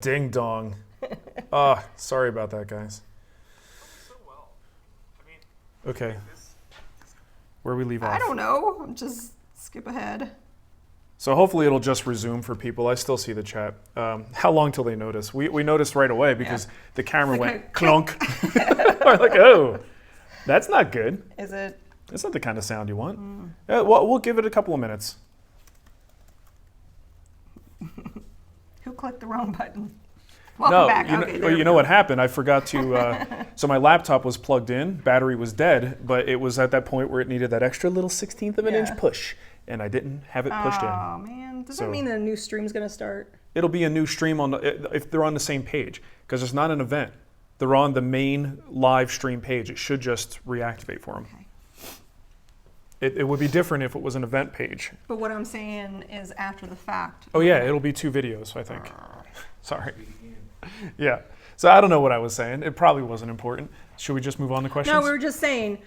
Ding dong. Oh, sorry about that, guys. Okay. Where we leave off? I don't know. Just skip ahead. So hopefully it'll just resume for people. I still see the chat. How long till they notice? We noticed right away because the camera went clunk. We're like, oh, that's not good. Is it? That's not the kind of sound you want. Well, we'll give it a couple of minutes. Who clicked the wrong button? Welcome back. You know what happened? I forgot to, so my laptop was plugged in, battery was dead, but it was at that point where it needed that extra little 1/16 of an inch push, and I didn't have it pushed in. Oh man, does that mean that a new stream's gonna start? It'll be a new stream if they're on the same page, because it's not an event. They're on the main live stream page. It should just reactivate for them. Okay. It would be different if it was an event page. But what I'm saying is after the fact. Oh yeah, it'll be 2 videos, I think. Sorry. Yeah. So I don't know what I was saying. It probably wasn't important. Should we just move on to questions? No, we were just saying,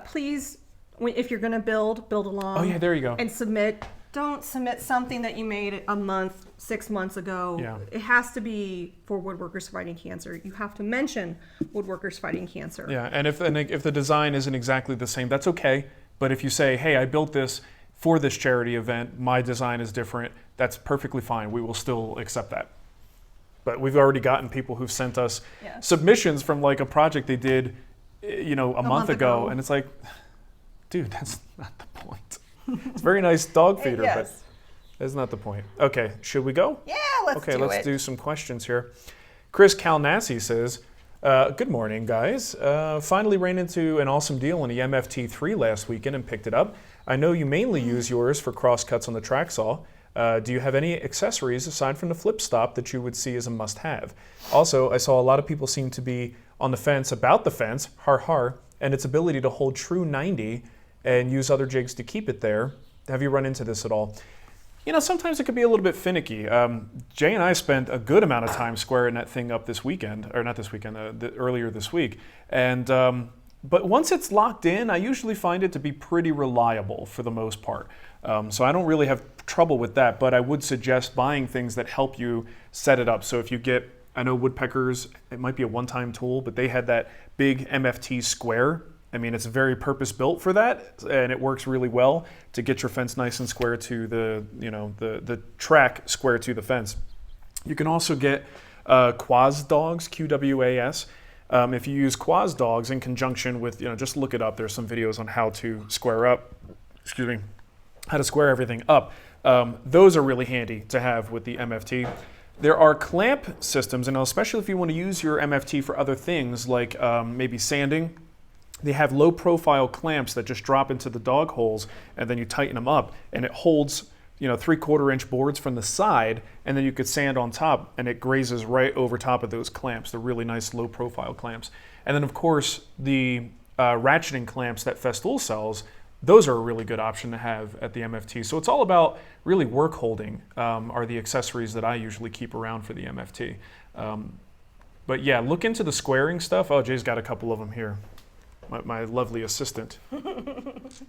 please, if you're going to build along. Oh yeah, there you go. And submit. Don't submit something that you made a month, 6 months ago. Yeah. It has to be for Woodworkers Fighting Cancer. You have to mention Woodworkers Fighting Cancer. Yeah, and if the design isn't exactly the same, that's okay. But if you say, hey, I built this for this charity event, my design is different, that's perfectly fine. We will still accept that. But we've already gotten people who've sent us submissions from like a project they did, a month ago, and it's like, dude, that's not the point. It's a very nice dog feeder, but that's not the point. Okay, should we go? Yeah, let's do some questions here. Chris Calnassi says, good morning, guys. Finally ran into an awesome deal on the MFT3 last weekend and picked it up. I know you mainly use yours for cross cuts on the track saw. Do you have any accessories aside from the flip stop that you would see as a must-have? Also, I saw a lot of people seem to be on the fence about the fence, and its ability to hold true 90 and use other jigs to keep it there. Have you run into this at all? Sometimes it could be a little bit finicky. Jay and I spent a good amount of time squaring that thing up this weekend, or not this weekend, earlier this week. And but once it's locked in, I usually find it to be pretty reliable for the most part. So I don't really have trouble with that, but I would suggest buying things that help you set it up. So if you get, I know Woodpeckers, it might be a one-time tool, but they had that big MFT square. I mean, it's very purpose-built for that, and it works really well to get your fence nice and square to the track square to the fence. You can also get Quaz dogs, QWAS. If you use Quaz dogs in conjunction with, just look it up. There's some videos on how to square up, how to square everything up. Those are really handy to have with the MFT. There are clamp systems, and especially if you want to use your MFT for other things like maybe sanding. They have low profile clamps that just drop into the dog holes and then you tighten them up and it holds 3/4 inch boards from the side, and then you could sand on top and it grazes right over top of those clamps. They're really nice low profile clamps. And then of course the ratcheting clamps that Festool sells, those are a really good option to have at the MFT. So it's all about really work holding are the accessories that I usually keep around for the MFT. But yeah, look into the squaring stuff. Oh, Jay's got a couple of them here. My lovely assistant.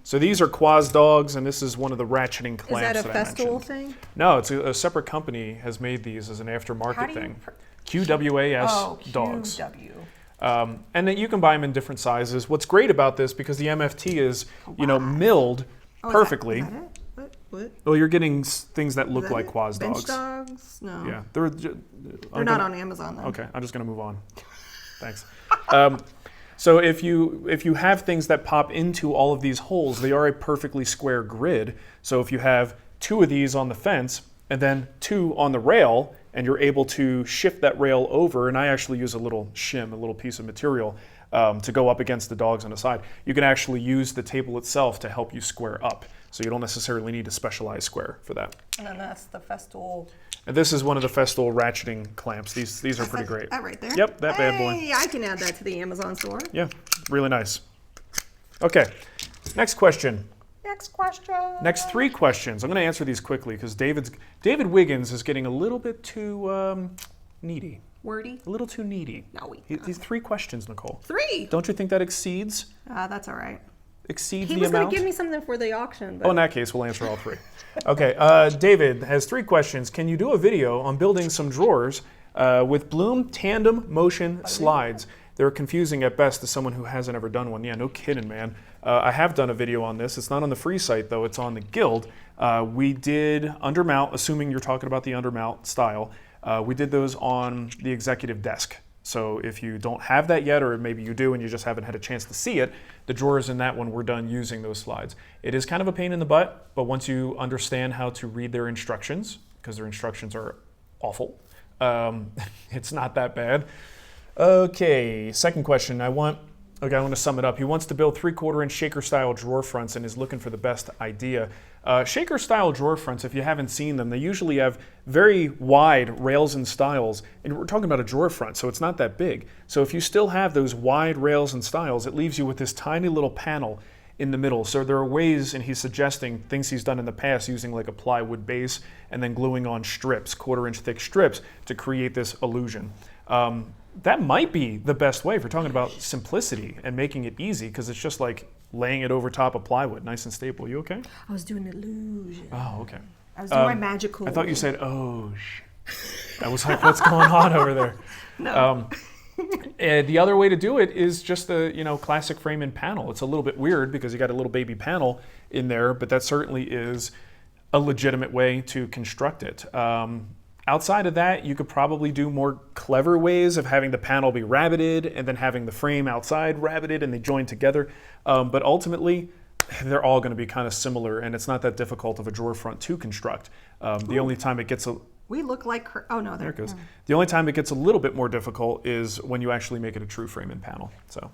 So these are Quaz dogs, and this is one of the ratcheting clamps that I mentioned. Is that a Festool thing? No, it's a separate company has made these as an aftermarket thing. QWAS dogs. QW. And then you can buy them in different sizes. What's great about this, because the MFT is, milled perfectly. Is that it? What? Well, you're getting things that look like Quaz dogs. Bench dogs? No. Yeah, they're not on Amazon though. Okay, I'm just gonna move on. Thanks. So if you have things that pop into all of these holes, they are a perfectly square grid. So if you have 2 of these on the fence and then 2 on the rail, and you're able to shift that rail over, and I actually use a little shim, a little piece of material to go up against the dogs on the side. You can actually use the table itself to help you square up. So you don't necessarily need a specialized square for that. And then that's the Festool. And this is one of the Festool ratcheting clamps. These are pretty great. That right there? Yep, that bad boy. Hey, I can add that to the Amazon store. Yeah, really nice. Okay, next question. Next 3 questions. I'm going to answer these quickly because David Wiggins is getting a little bit too needy. Wordy? A little too needy. No, These 3 questions, Nicole. 3? Don't you think that exceeds? That's all right. Exceeds the amount? He was going to give me something for the auction. But... Oh, in that case, we'll answer all 3. Okay, David has 3 questions. Can you do a video on building some drawers With Blum tandem motion slides, they're confusing at best to someone who hasn't ever done one. Yeah, no kidding, man. I have done a video on this. It's not on the free site, though. It's on the Guild. We did undermount, assuming you're talking about the undermount style. We did those on the executive desk. So if you don't have that yet, or maybe you do and you just haven't had a chance to see it, the drawers in that one were done using those slides. It is kind of a pain in the butt, but once you understand how to read their instructions, because their instructions are awful, it's not that bad. Okay, second question. I want to sum it up. He wants to build 3/4 inch shaker style drawer fronts and is looking for the best idea. Shaker style drawer fronts, if you haven't seen them, they usually have very wide rails and stiles, and we're talking about a drawer front, so it's not that big. So if you still have those wide rails and stiles, it leaves you with this tiny little panel in the middle. So there are ways, and he's suggesting things he's done in the past using like a plywood base and then gluing on strips, 1/4 inch thick strips, to create this illusion. That might be the best way if you're talking about simplicity and making it easy, because it's just like laying it over top of plywood, nice and stable. You okay? I was doing illusion. Oh, okay. I was doing my magical. I thought you said, oh, I was like, what's going on over there? No. And the other way to do it is just the classic frame and panel. It's a little bit weird because you got a little baby panel in there, but that certainly is a legitimate way to construct it. Outside of that, you could probably do more clever ways of having the panel be rabbeted and then having the frame outside rabbeted and they join together. But ultimately, they're all going to be kind of similar, and it's not that difficult of a drawer front to construct. The only time it gets we look like oh no, there it goes. The only time it gets a little bit more difficult is when you actually make it a true frame and panel. So,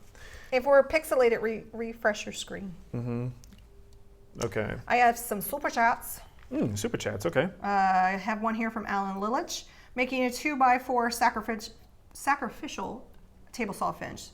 if we're pixelated, refresh your screen. Okay. I have some super chats. Super chats, okay. I have one here from LN LAJ, making a 2x4 sacrificial table saw finish.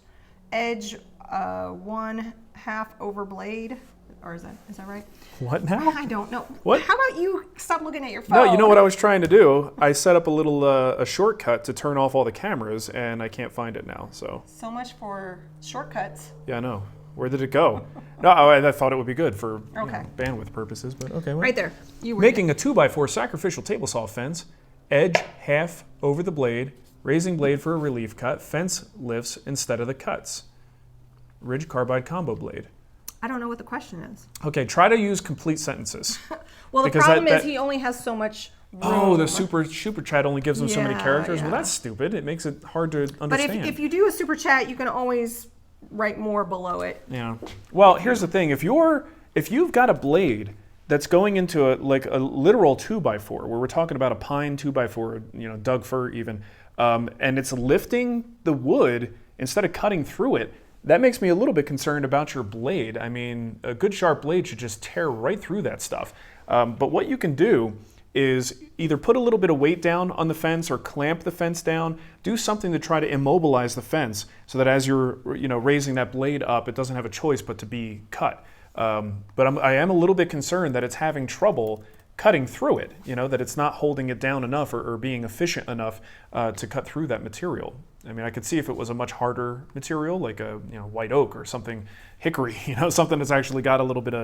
Edge 1/2 over blade, or is that right? What now? I don't know. What? How about you stop looking at your phone? No, you know what I was trying to do? I set up a little a shortcut to turn off all the cameras, and I can't find it now. So much for shortcuts. Yeah, I know. Where did it go? No, I thought it would be good for bandwidth purposes, but okay. Well. Right there. You were Making a 2x4 sacrificial table saw fence, edge 1/2 over the blade, raising blade for a relief cut, fence lifts instead of the cuts. Ridge carbide combo blade. I don't know what the question is. Okay, try to use complete sentences. Well, the problem is he only has so much room. Oh, the super chat only gives him so many characters? Yeah. Well, that's stupid. It makes it hard to understand. But if you do a super chat, you can always write more below it. Yeah. Well, here's the thing. If you've got a blade that's going into a literal 2x4, where we're talking about a pine 2x4, Doug fir even, and it's lifting the wood instead of cutting through it, that makes me a little bit concerned about your blade. I mean, a good sharp blade should just tear right through that stuff. But what you can do is either put a little bit of weight down on the fence or clamp the fence down, do something to try to immobilize the fence so that as you're raising that blade up, it doesn't have a choice but to be cut. But I am a little bit concerned that it's having trouble cutting through it, that it's not holding it down enough or being efficient enough to cut through that material. I mean, I could see if it was a much harder material, like a white oak or something, hickory, something that's actually got a little bit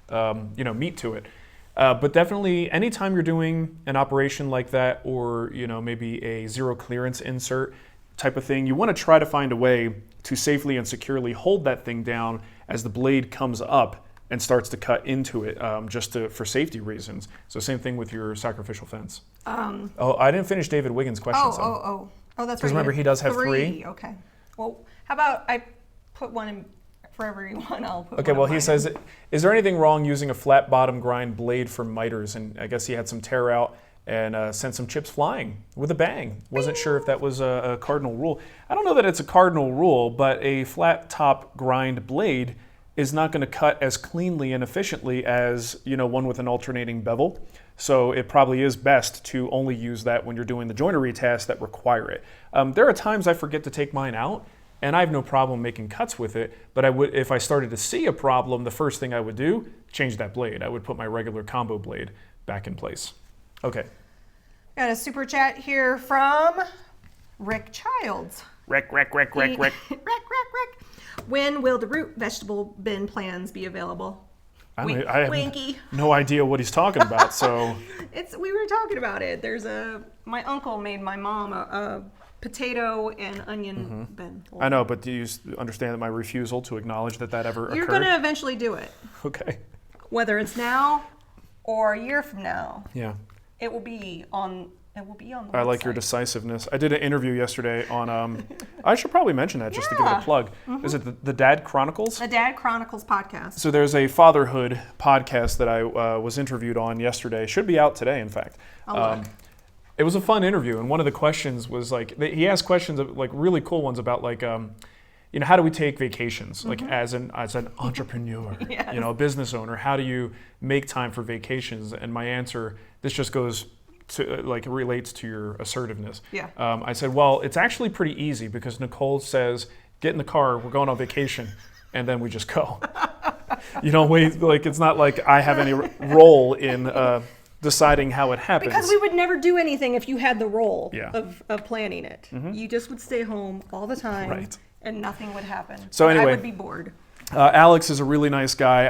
of meat to it. But definitely, anytime you're doing an operation like that, or maybe a zero clearance insert type of thing, you want to try to find a way to safely and securely hold that thing down as the blade comes up and starts to cut into it, for safety reasons. So same thing with your sacrificial fence. I didn't finish David Wiggins' question. Oh, that's right. Because remember, he does have three. Okay. Well, how about I put one in for everyone? I'll put okay, one well, in he says, is there anything wrong using a flat bottom grind blade for miters? And I guess he had some tear out and sent some chips flying with a bang. Wasn't sure if that was a cardinal rule. I don't know that it's a cardinal rule, but a flat top grind blade is not going to cut as cleanly and efficiently as one with an alternating bevel. So it probably is best to only use that when you're doing the joinery tasks that require it. There are times I forget to take mine out, and I have no problem making cuts with it, but if I started to see a problem, the first thing I would do, change that blade. I would put my regular combo blade back in place. Okay. Got a super chat here from Rick Childs. Rick. Rick. When will the root vegetable bin plans be available? I have Winky. no idea what he's talking about. So We were talking about it. My uncle made my mom a potato and onion bin. I know, but do you understand that my refusal to acknowledge that ever occurred? You're going to eventually do it. Okay. Whether it's now or a year from now. Yeah. It will be on the website. I like your decisiveness. I did an interview yesterday on, I should probably mention that just to give it a plug. Is it the Dad Chronicles? The Dad Chronicles Podcast. So there's a fatherhood podcast that I was interviewed on yesterday. Should be out today, in fact. It was a fun interview, and one of the questions was like, he asked questions of, like, really cool ones about like, how do we take vacations? Like as an entrepreneur, Yes. a business owner, how do you make time for vacations? And my answer, this just goes to like, it relates to your assertiveness. Yeah. I said, well, it's actually pretty easy because Nicole says, get in the car, we're going on vacation, and then we just go. Wait, like, it's not like I have any role in deciding how it happens. Because we would never do anything if you had the role Yeah. of planning it. You just would stay home all the time, Right. and nothing would happen. So anyway, I would be bored. Alex is a really nice guy.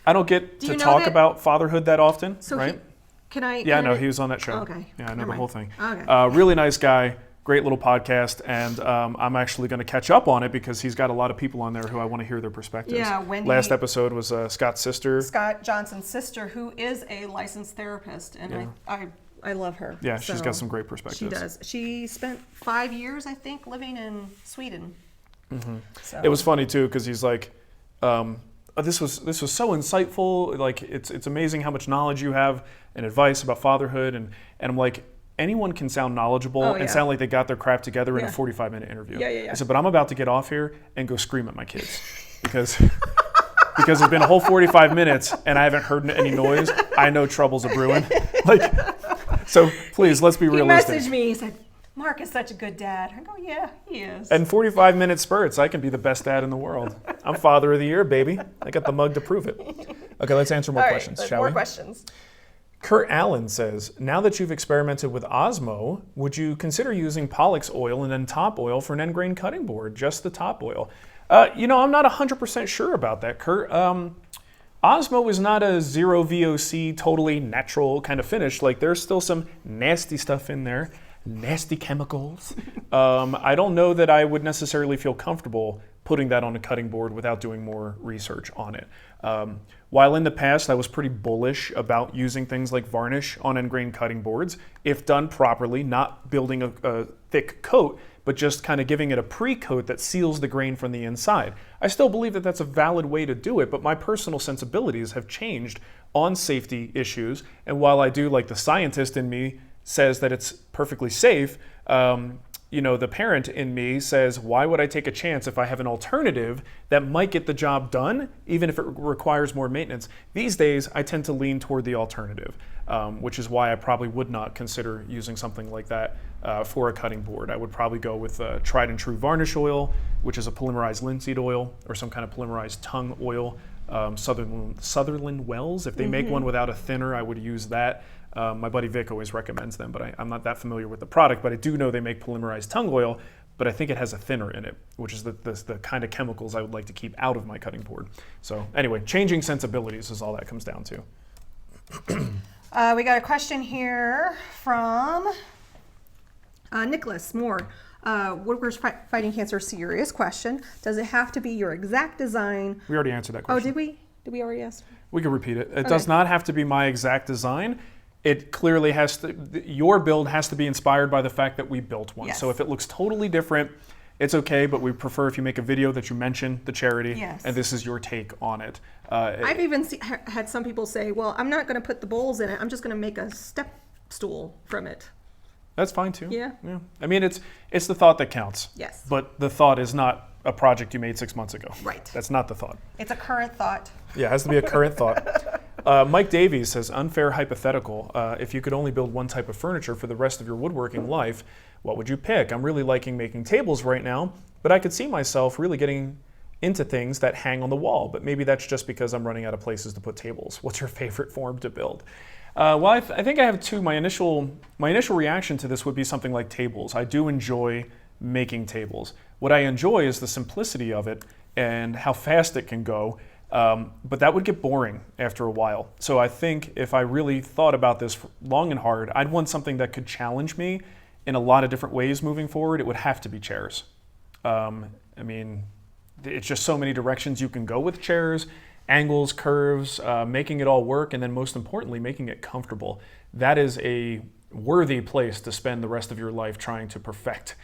I don't get Do to you know talk that- about fatherhood that often, So right? can I? Yeah, no, he was on that show. Okay. Yeah, I know Never the mind. whole thing. Okay. Really nice guy, great little podcast, and I'm actually going to catch up on it because he's got a lot of people on there who I want to hear their perspectives. Yeah, Wendy- Last episode was Scott's sister. Scott Johnson's sister, who is a licensed therapist, and Yeah. I love her. Yeah, she's So got some great perspectives. She does. She spent 5 years, I think, living in Sweden. So. It was funny too because he's like, this was so insightful. Like it's amazing how much knowledge you have and advice about fatherhood, and I'm like, anyone can sound knowledgeable Oh, and yeah. sound like they got their crap together in a Yeah. 45-minute interview. Yeah. I said, but I'm about to get off here and go scream at my kids because it's been a whole 45 minutes and I haven't heard any noise. I know trouble's a brewing. Like, so please, let's be He realistic. messaged me. He said, "Marc is such a good dad." I go, "Yeah, he is." And 45-minute spurts, I can be the best dad in the world. I'm father of the year, baby. I got the mug to prove it. Okay, let's answer more All right, questions, let's- shall more we? questions. Kurt Allen says, now that you've experimented with Osmo, would you consider using Pollock's oil and then top oil for an end grain cutting board, just the top oil? I'm not 100% sure about that, Kurt. Osmo is not a zero VOC, totally natural kind of finish. Like, there's still some nasty stuff in there, nasty chemicals. I don't know that I would necessarily feel comfortable putting that on a cutting board without doing more research on it. While in the past I was pretty bullish about using things like varnish on end grain cutting boards, if done properly, not building a thick coat, but just kind of giving it a pre-coat that seals the grain from the inside. I still believe that that's a valid way to do it, but my personal sensibilities have changed on safety issues, and while I do, like the scientist in me says that it's perfectly safe, the parent in me says, why would I take a chance if I have an alternative that might get the job done, even if it requires more maintenance? These days, I tend to lean toward the alternative, which is why I probably would not consider using something like that for a cutting board. I would probably go with tried and true varnish oil, which is a polymerized linseed oil, or some kind of polymerized tongue oil. Sutherland Wells, if they make one without a thinner, I would use that. My buddy Vic always recommends them, but I'm not that familiar with the product, but I do know they make polymerized tongue oil, but I think it has a thinner in it, which is the kind of chemicals I would like to keep out of my cutting board. So anyway, changing sensibilities is all that comes down to. We got a question here from Nicholas Moore. Woodworkers Fighting Cancer, serious question. Does it have to be your exact design? We already answered that Oh, question. did we? Did we already ask? We can repeat it. It does not have to be my exact design. It clearly has to, your build has to be inspired by the fact that we built one. Yes. So if it looks totally different, it's okay, but we prefer if you make a video that you mention the charity, Yes. and this is your take on it. I've even had some people say, well, I'm not going to put the bowls in it. I'm just going to make a step stool from it. That's fine too. Yeah. I mean, it's the thought that counts. Yes. But the thought is not a project you made 6 months ago. Right. That's not the thought. It's a current thought. Yeah, it has to be a current thought. Mike Davies says, unfair hypothetical. If you could only build one type of furniture for the rest of your woodworking life, what would you pick? I'm really liking making tables right now, but I could see myself really getting into things that hang on the wall. But maybe that's just because I'm running out of places to put tables. What's your favorite form to build? Well, I think I have two. My initial reaction to this would be something like tables. I do enjoy making tables. What I enjoy is the simplicity of it and how fast it can go. But that would get boring after a while. So I think if I really thought about this long and hard, I'd want something that could challenge me in a lot of different ways moving forward. It would have to be chairs. I mean, it's just so many directions you can go with chairs, angles, curves, making it all work, and then most importantly, making it comfortable. That is a worthy place to spend the rest of your life trying to perfect.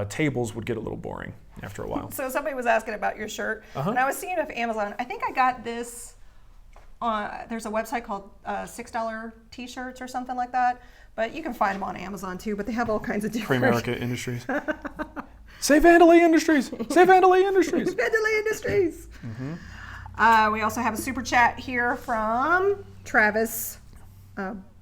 Tables would get a little boring after a while. So somebody was asking about your shirt, and I was seeing it on Amazon. I think I got this on, there's a website called $6 T-shirts or something like that, but you can find them on Amazon too, but they have all kinds of different... Pre-America Industries. Say Vandalay Industries! Say Vandalay Industries! Vandalay Industries! We also have a super chat here from Travis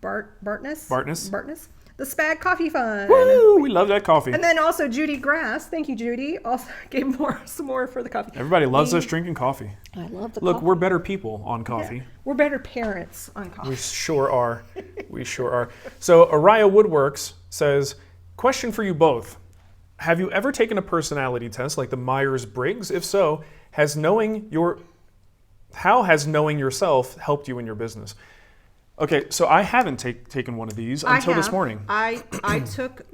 Bartness. The Spag Coffee Fund. Woo! We love that coffee. And then also Judy Grass. Thank you, Judy. Also gave some more for the coffee. Everybody loves us drinking coffee. I love the Look, coffee. we're better people on coffee. Yeah, we're better parents on coffee. We sure are. We sure are. So Araya Woodworks says, question for you both. Have you ever taken a personality test like the Myers-Briggs? If so, how has knowing yourself helped you in your business? Okay, so I haven't taken one of these until this morning. I took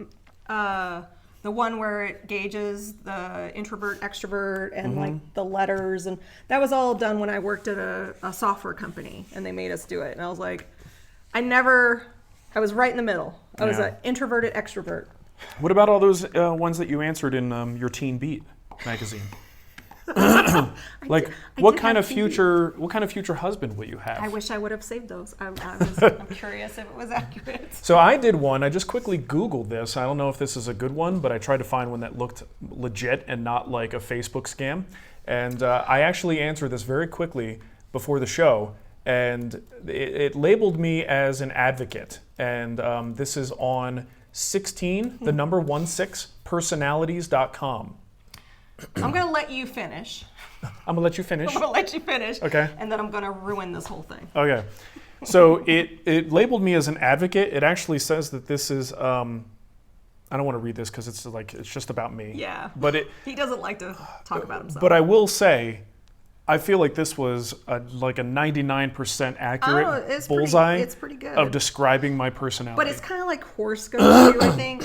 the one where it gauges the introvert, extrovert, and like the letters, and that was all done when I worked at a software company, and they made us do it. And I was like, I was right in the middle. I was an introverted extrovert. What about all those ones that you answered in your Teen Beat magazine? What kind of future husband will you have? I wish I would have saved those. I'm curious if it was accurate. So I did one. I just quickly Googled this. I don't know if this is a good one, but I tried to find one that looked legit and not like a Facebook scam. And I actually answered this very quickly before the show, and it labeled me as an advocate. And this is on 16, the number 16personalities.com. I'm going to let you finish. I'm going to let you finish. I'm going to let you finish. Okay. And then I'm going to ruin this whole thing. Okay. So it labeled me as an advocate. It actually says that this is, I don't want to read this because it's just about me. Yeah. But he doesn't like to talk about himself. But I will say, I feel like this was like a 99% accurate bullseye it's pretty good. of describing my personality. But it's kind of like horoscopes too, I think.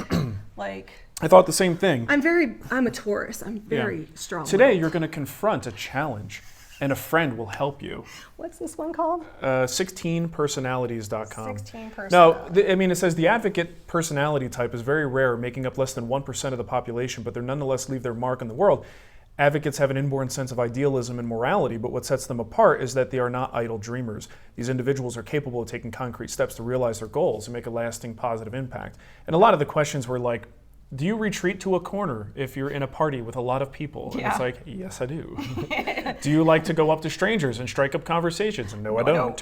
I thought the same thing. I'm a Taurus. I'm very strong. Today you're going to confront a challenge, and a friend will help you. What's this one called? 16personalities.com. 16 No, it says the advocate personality type is very rare, making up less than 1% of the population, but they nonetheless leave their mark on the world. Advocates have an inborn sense of idealism and morality, but what sets them apart is that they are not idle dreamers. These individuals are capable of taking concrete steps to realize their goals and make a lasting positive impact. And a lot of the questions were like, do you retreat to a corner if you're in a party with a lot of people? And it's like, yes, I do. Do you like to go up to strangers and strike up conversations? And no, I don't.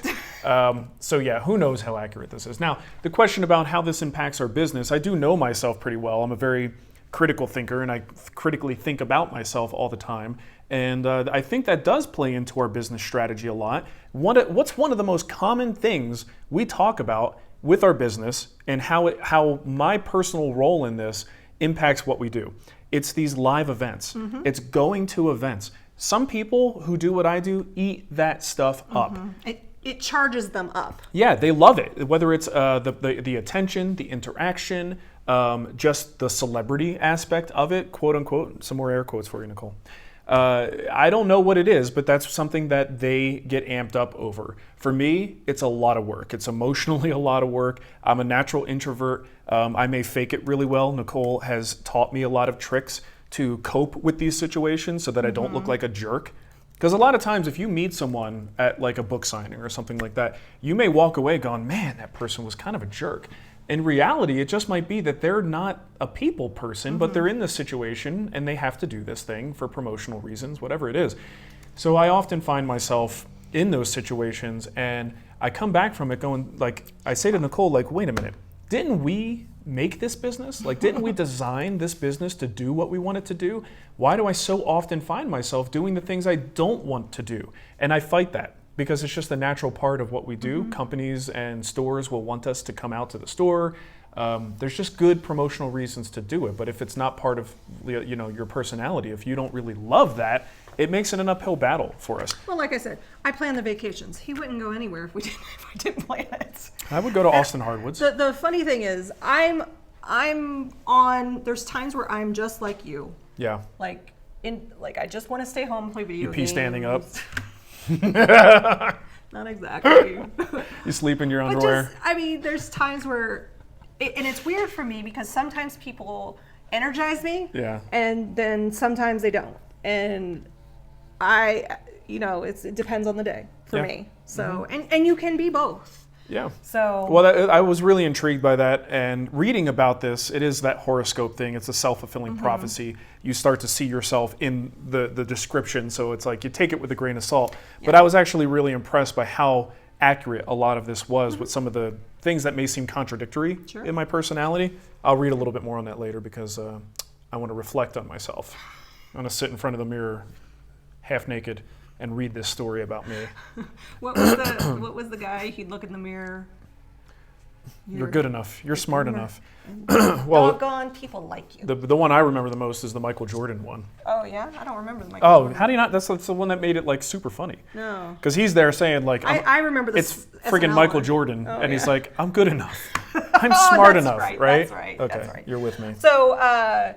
So yeah, who knows how accurate this is. Now, the question about how this impacts our business, I do know myself pretty well. I'm a very critical thinker, and I critically think about myself all the time. And I think that does play into our business strategy a lot. What's one of the most common things we talk about with our business and how my personal role in this impacts what we do? It's these live events. It's going to events. Some people who do what I do eat that stuff up. It charges them up. Yeah, they love it. Whether it's the attention, the interaction, just the celebrity aspect of it, quote unquote. Some more air quotes for you, Nicole. I don't know what it is, but that's something that they get amped up over. For me, it's a lot of work. It's emotionally a lot of work. I'm a natural introvert. I may fake it really well. Nicole has taught me a lot of tricks to cope with these situations so that I don't look like a jerk. Because a lot of times if you meet someone at like a book signing or something like that, you may walk away going, man, that person was kind of a jerk. In reality, it just might be that they're not a people person, but they're in this situation and they have to do this thing for promotional reasons, whatever it is. So I often find myself in those situations and I come back from it going, like, I say to Nicole, like, wait a minute, didn't we make this business? Like, didn't we design this business to do what we want it to do? Why do I so often find myself doing the things I don't want to do? And I fight that, because it's just a natural part of what we do. Companies and stores will want us to come out to the store. There's just good promotional reasons to do it. But if it's not part of your personality, if you don't really love that, it makes it an uphill battle for us. Well, like I said, I plan the vacations. He wouldn't go anywhere if I didn't plan it. I would go to Austin Hardwoods. The funny thing is, I'm on. There's times where I'm just like you. Yeah. Like I just want to stay home and play video You pee games. standing up. Not exactly. You sleep in your But underwear. just, I mean, there's times where, and it's weird for me because sometimes people energize me. Yeah. And then sometimes they don't. And it depends on the day for Yeah. me. So, and you can be both. Yeah. So. Well, I was really intrigued by that, and reading about this, it is that horoscope thing. It's a self-fulfilling prophecy. You start to see yourself in the description, so it's like you take it with a grain of salt. Yeah. But I was actually really impressed by how accurate a lot of this was with some of the things that may seem contradictory in my personality. I'll read a little bit more on that later because I want to reflect on myself. I'm going to sit in front of the mirror, half naked, and read this story about me. What was the guy? He'd look in the mirror. You're good enough. You're smart enough. Well, doggone people like you. The one I remember the most is the Michael Jordan one. Oh yeah, I don't remember the Michael. Oh, Jordan. how do you not? That's the one that made it like super funny. No. Because he's there saying like, I remember this. It's friggin' SNL Michael one. Jordan, Oh, and he's yeah. like, I'm good enough. I'm smart that's enough, right, right? that's right, Okay, that's right. you're with me. So,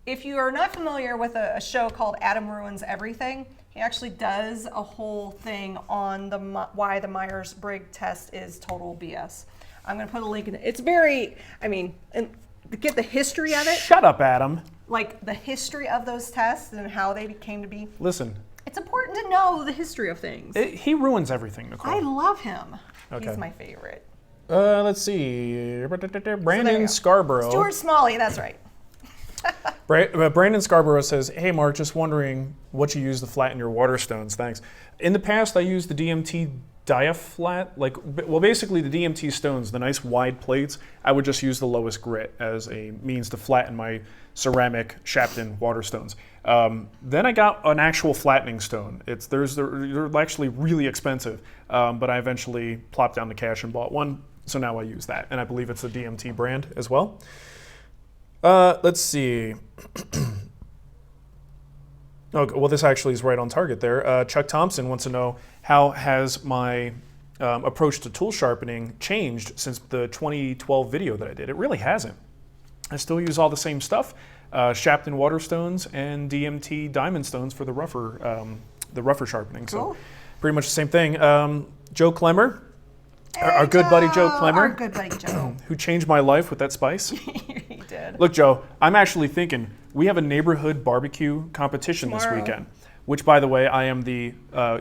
if you are not familiar with a show called Adam Ruins Everything, he actually does a whole thing on why the Myers-Briggs test is total BS. I'm going to put a link in it. It's very, and to get the history of it. Shut up, Adam. Like the history of those tests and how they came to be. Listen. It's important to know the history of things. He ruins everything, Nicole. I love him. Okay. He's my favorite. Let's see. Brandon go. Scarborough. Stuart Smalley, that's right. Brandon Scarborough says, hey, Mark, just wondering what you use to flatten your waterstones. Thanks. In the past, I used the DMT Diaflat. Basically the DMT stones, the nice wide plates, I would just use the lowest grit as a means to flatten my ceramic Shapton waterstones. Then I got an actual flattening stone. They're actually really expensive, but I eventually plopped down the cash and bought one. So now I use that, and I believe it's the DMT brand as well. Let's see. Okay, well, this actually is right on target there. Chuck Thompson wants to know, how has my approach to tool sharpening changed since the 2012 video that I did? It really hasn't. I still use all the same stuff, Shapton waterstones and DMT diamond stones for the rougher sharpening. Cool. So pretty much the same thing. Joe Clemmer, our good buddy Joe Clemmer, Our good buddy Joe. who changed my life with that spice. He did. Look, Joe, I'm actually thinking we have a neighborhood barbecue competition Tomorrow. this weekend, which, by the way, I am the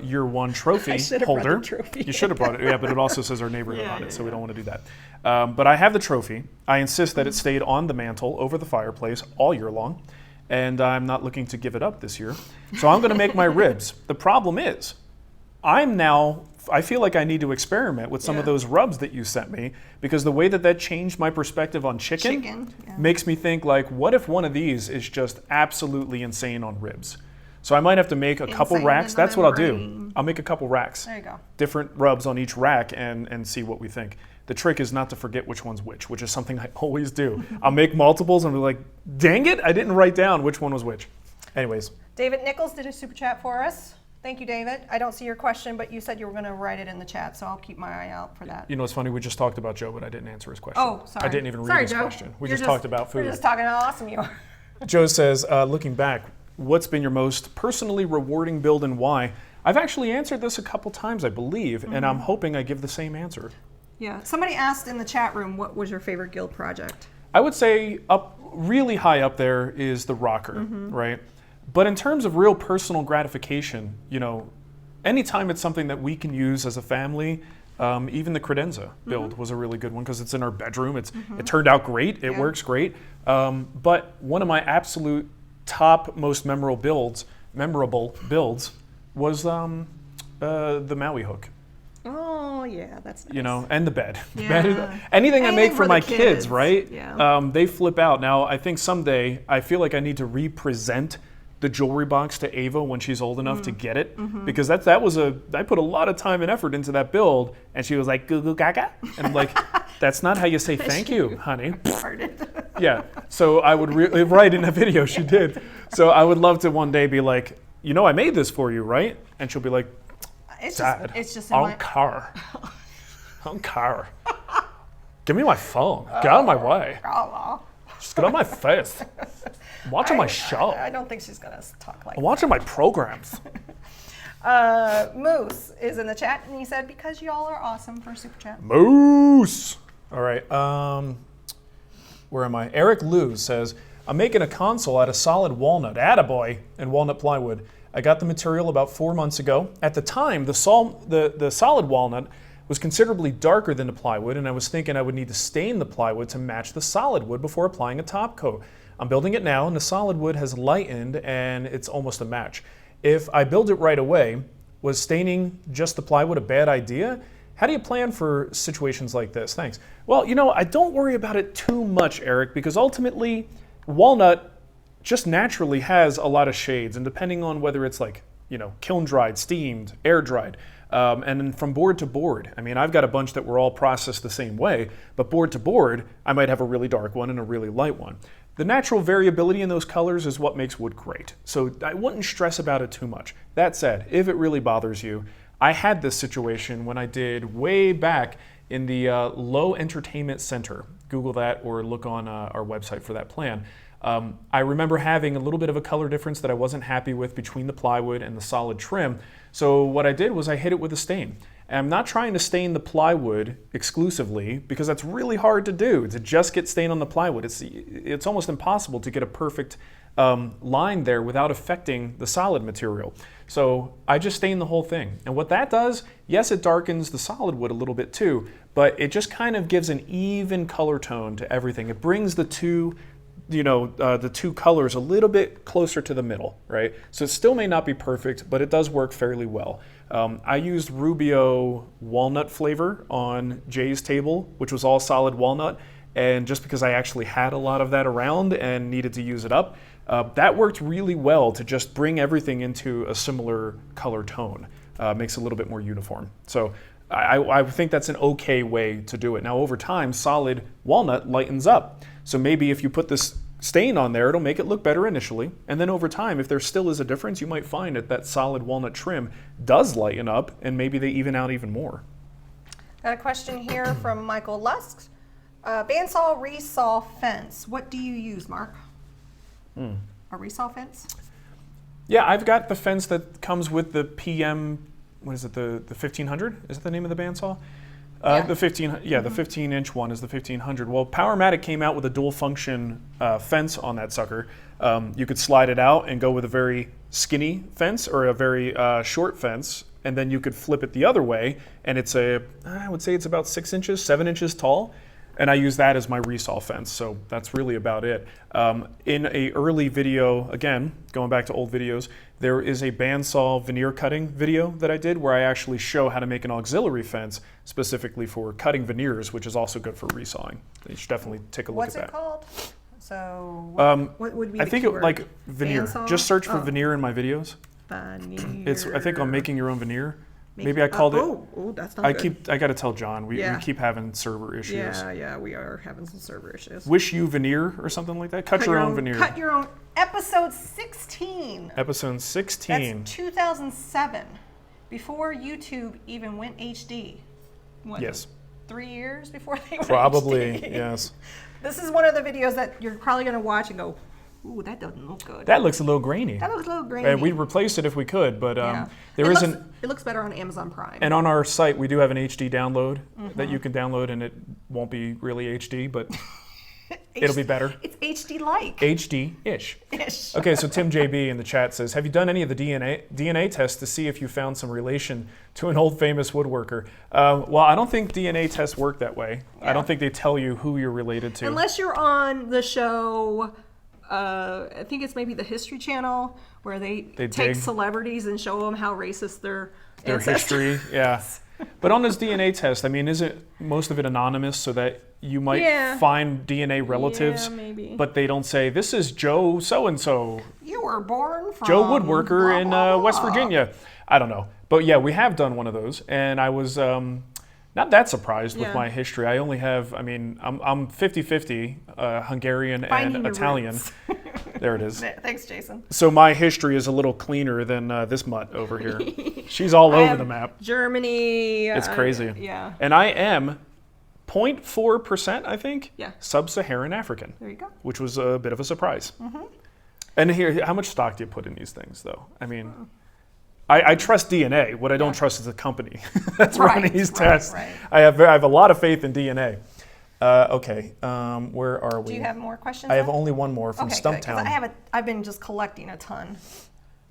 year one trophy I should have brought holder. the trophy. You should have brought it, yeah, but it also says our neighborhood Yeah, on it, yeah, so we don't want to do that. But I have the trophy. I insist that it stayed on the mantle over the fireplace all year long, and I'm not looking to give it up this year. So I'm going to make my ribs. The problem is, I feel like I need to experiment with some of those rubs that you sent me, because the way that changed my perspective on chicken makes me think, like, what if one of these is just absolutely insane on ribs? So I might have to make a couple Insane racks. in the That's what I'll do. membrane. I'll make a couple racks. There you go. Different rubs on each rack and see what we think. The trick is not to forget which one's which is something I always do. I'll make multiples and be like, dang it, I didn't write down which one was which. Anyways. David Nichols did a super chat for us. Thank you, David. I don't see your question, but you said you were going to write it in the chat, so I'll keep my eye out for that. You know, it's funny, we just talked about Joe, but I didn't answer his question. Oh, sorry. I didn't even read Sorry, his Joe. question. We just talked about food. We're just talking how awesome you are. Joe says, looking back, what's been your most personally rewarding build and why? I've actually answered this a couple times, I believe, and I'm hoping I give the same answer. Yeah. Somebody asked in the chat room, what was your favorite guild project? I would say really high up there is the rocker, right? But in terms of real personal gratification, anytime it's something that we can use as a family, even the credenza build was a really good one because it's in our bedroom. It turned out great. It works great. But one of my absolute top most memorable builds was the Maui hook. Oh, yeah, that's nice. And the bed. Yeah. Anything I make for for the my kids, kids, right? yeah. They flip out. Now, I think someday I feel like I need to represent the jewelry box to Ava when she's old enough to get it, because I put a lot of time and effort into that build, and she was like, goo goo gaga, and I'm like, that's not how you say thank you, honey. Yeah, so I would right in that video she did. So I would love to one day be like, you know I made this for you, right? And she'll be like, Dad, it's just I don't care. I don't care. Give me my phone. Get out of my way. Just get out of my face. I'm watching my show. I don't think she's going to talk like I'm watching my programs. Moose is in the chat, and he said, because y'all are awesome for Super Chat. Moose. All right. Where am I? Eric Lou says, I'm making a console out of solid walnut, attaboy, and walnut plywood. I got the material about 4 months ago. At the time, the solid walnut was considerably darker than the plywood, and I was thinking I would need to stain the plywood to match the solid wood before applying a top coat. I'm building it now, and the solid wood has lightened, and it's almost a match. If I build it right away, was staining just the plywood a bad idea? How do you plan for situations like this? Thanks. Well, I don't worry about it too much, Eric, because ultimately, walnut just naturally has a lot of shades, and depending on whether it's like, kiln dried, steamed, air dried, and then from board to board. I mean, I've got a bunch that were all processed the same way, but board to board, I might have a really dark one and a really light one. The natural variability in those colors is what makes wood great, so I wouldn't stress about it too much. That said, if it really bothers you, I had this situation when I did way back in the Low Entertainment Center. Google that or look on our website for that plan. I remember having a little bit of a color difference that I wasn't happy with between the plywood and the solid trim. So what I did was I hit it with a stain. And I'm not trying to stain the plywood exclusively because that's really hard to do, to just get stain on the plywood. It's almost impossible to get a perfect line there without affecting the solid material. So I just stain the whole thing. And what that does, yes, it darkens the solid wood a little bit too, but it just kind of gives an even color tone to everything. It brings the two colors a little bit closer to the middle, right? So it still may not be perfect, but it does work fairly well. I used Rubio walnut flavor on Jay's table, which was all solid walnut, and just because I actually had a lot of that around and needed to use it up, that worked really well to just bring everything into a similar color tone. Makes it a little bit more uniform. So I think that's an okay way to do it. Now over time, solid walnut lightens up. So maybe if you put this stain on there, it'll make it look better initially. And then over time, if there still is a difference, you might find that solid walnut trim does lighten up and maybe they even out even more. Got a question here from Michael Lusk. Bandsaw, resaw, fence. What do you use, Mark? A resaw fence? Yeah, I've got the fence that comes with the PM, what is it, the 1500? Is that the name of the bandsaw? Yeah. The 15-inch one is the 1500. Well, Powermatic came out with a dual function fence on that sucker. You could slide it out and go with a very skinny fence or a very short fence, and then you could flip it the other way, and I would say it's about 6 inches, 7 inches tall. And I use that as my resaw fence, so that's really about it. In a early video, again, going back to old videos, there is a bandsaw veneer cutting video that I did where I actually show how to make an auxiliary fence specifically for cutting veneers, which is also good for resawing. You should definitely take a look at that. What's it called? So what would be I the think keyword? like veneer. Bandsaw? Just search for veneer in my videos. Veneer. I think on making your own veneer. Maybe I called it. Oh, that's not good. I got to tell John. We Yeah. keep having server issues. Yeah, we are having some server issues. Wish you veneer or something like that. Cut your own veneer. Cut your own. Episode 16. Episode 16. That's 2007. Before YouTube even went HD. What, Yes. 3 years before they went Probably, HD? yes. This is one of the videos that you're probably going to watch and go, ooh, that doesn't look good. That looks a little grainy. That looks a little grainy. And we'd replace it if we could, but Yeah. there It isn't. It looks better on Amazon Prime. And on our site, we do have an HD download that you can download, and it won't be really HD, but it'll be better. It's HD-like. HD-ish. Ish. Okay, so Tim JB in the chat says, have you done any of the DNA tests to see if you found some relation to an old famous woodworker? Well, I don't think DNA tests work that way. Yeah. I don't think they tell you who you're related to. Unless you're on the show, I think it's maybe the History Channel, where they take dig. celebrities and show them how racist their Their ancestors. history, yeah. But on this DNA test, I mean, isn't most of it anonymous so that you might Yeah. find DNA relatives, Yeah, maybe. but they don't say, this is Joe so-and-so, You were born from Joe Woodworker blah, in blah, blah. West Virginia. I don't know. But yeah, we have done one of those, and I was not that surprised with Yeah. my history. I only have, I'm 50-50 Hungarian Finding and your Italian. roots. There it is. Thanks, Jason. So my history is a little cleaner than this mutt over here. She's all over the map. Germany. It's crazy. Yeah. And I am 0.4%, I think, Yeah. sub-Saharan African. There you go. Which was a bit of a surprise. And here, how much stock do you put in these things, though? I mean, I trust DNA. What I don't trust is the company that's running these tests. Right. I have a lot of faith in DNA. Okay, where are we? Do you have more questions? I have only one more from Okay, good, 'cause Stumptown. I've been just collecting a ton.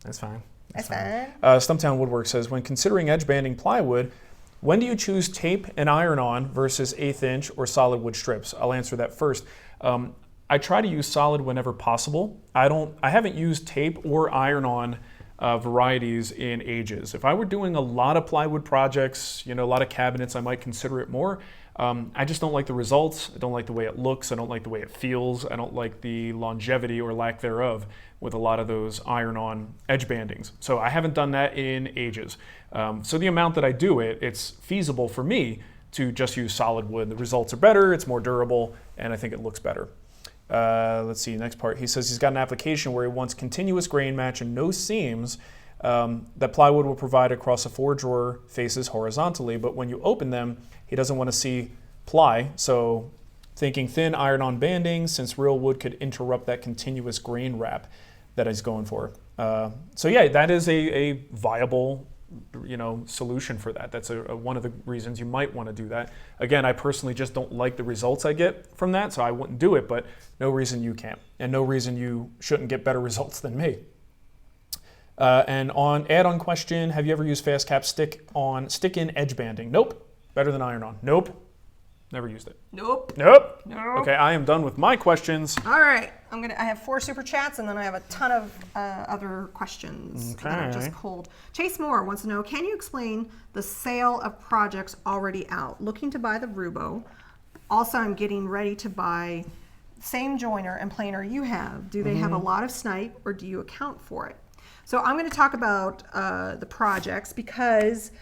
That's fine. That's fine. Stumptown Woodwork says, when considering edge banding plywood, when do you choose tape and iron-on versus 1/8 inch or solid wood strips? I'll answer that first. I try to use solid whenever possible. I haven't used tape or iron-on varieties in ages. If I were doing a lot of plywood projects, a lot of cabinets, I might consider it more. I just don't like the results. I don't like the way it looks. I don't like the way it feels. I don't like the longevity or lack thereof with a lot of those iron-on edge bandings. So I haven't done that in ages. So the amount that I do it, it's feasible for me to just use solid wood. The results are better, it's more durable, and I think it looks better. Let's see, next part. He says he's got an application where he wants continuous grain match and no seams that plywood will provide across a 4-drawer faces horizontally, but when you open them, he doesn't want to see ply, so thinking thin iron-on banding, since real wood could interrupt that continuous grain wrap that he's going for. So yeah, that is a viable solution for that. That's one of the reasons you might want to do that. Again, I personally just don't like the results I get from that, so I wouldn't do it, but no reason you can't, and no reason you shouldn't get better results than me. And on add-on question, have you ever used FastCap stick-in edge banding? Nope. Better than iron-on. Nope. Never used it. Nope. Nope. Nope. Okay, I am done with my questions. All right. I have 4 super chats, and then I have a ton of other questions that I just pulled. Chase Moore wants to know, can you explain the sale of projects already out? Looking to buy the Rubo. Also, I'm getting ready to buy same joiner and planer you have. Do they have a lot of snipe, or do you account for it? So I'm going to talk about the projects because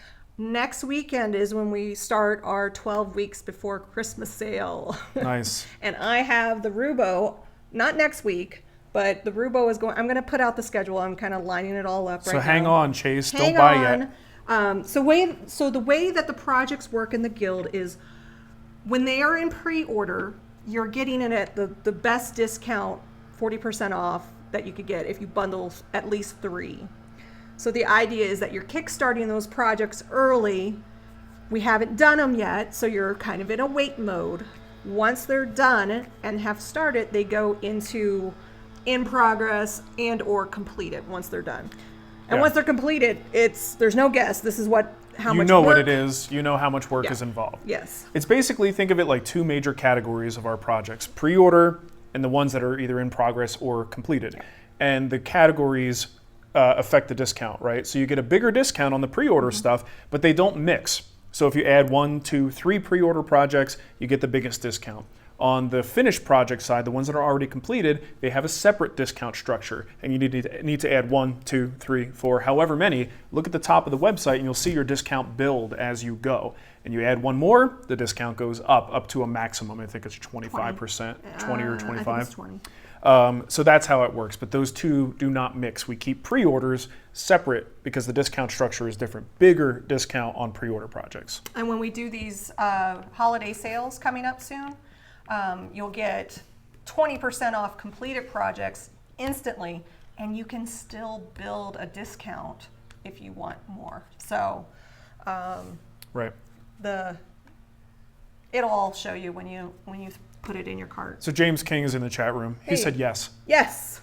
next weekend is when we start our 12 weeks before Christmas sale. Nice. And I have the Rubo, not next week, but the Rubo is going, I'm going to put out the schedule. I'm kind of lining it all up right now. So hang on, Chase. Don't buy yet. So the way that the projects work in the guild is when they are in pre-order, you're getting it at the best discount, 40% off that you could get if you bundle at least 3. So the idea is that you're kickstarting those projects early. We haven't done them yet, so you're kind of in a wait mode. Once they're done and have started, they go into in progress and or completed once they're done. And once they're completed, there's no guess. This is how much You know work. what it is. You know how much work is involved. Yes. It's basically, think of it like 2 major categories of our projects. Pre-order and the ones that are either in progress or completed. Yeah. And the categories affect the discount, right? So you get a bigger discount on the pre-order stuff, but they don't mix. So if you add 1, 2, 3 pre-order projects, you get the biggest discount. On the finished project side, the ones that are already completed, they have a separate discount structure, and you need to add 1, 2, 3, 4, however many. Look at the top of the website, and you'll see your discount build as you go. And you add 1 more, the discount goes up to a maximum. I think it's 25%, 20 or 25. I think it's 20. So that's how it works, but those two do not mix. We keep pre-orders separate because the discount structure is different. Bigger discount on pre-order projects. And when we do these holiday sales coming up soon, you'll get 20% off completed projects instantly, and you can still build a discount if you want more. So right. It'll all show you when you put it in your cart. So James King is in the chat room. He said yes. Yes.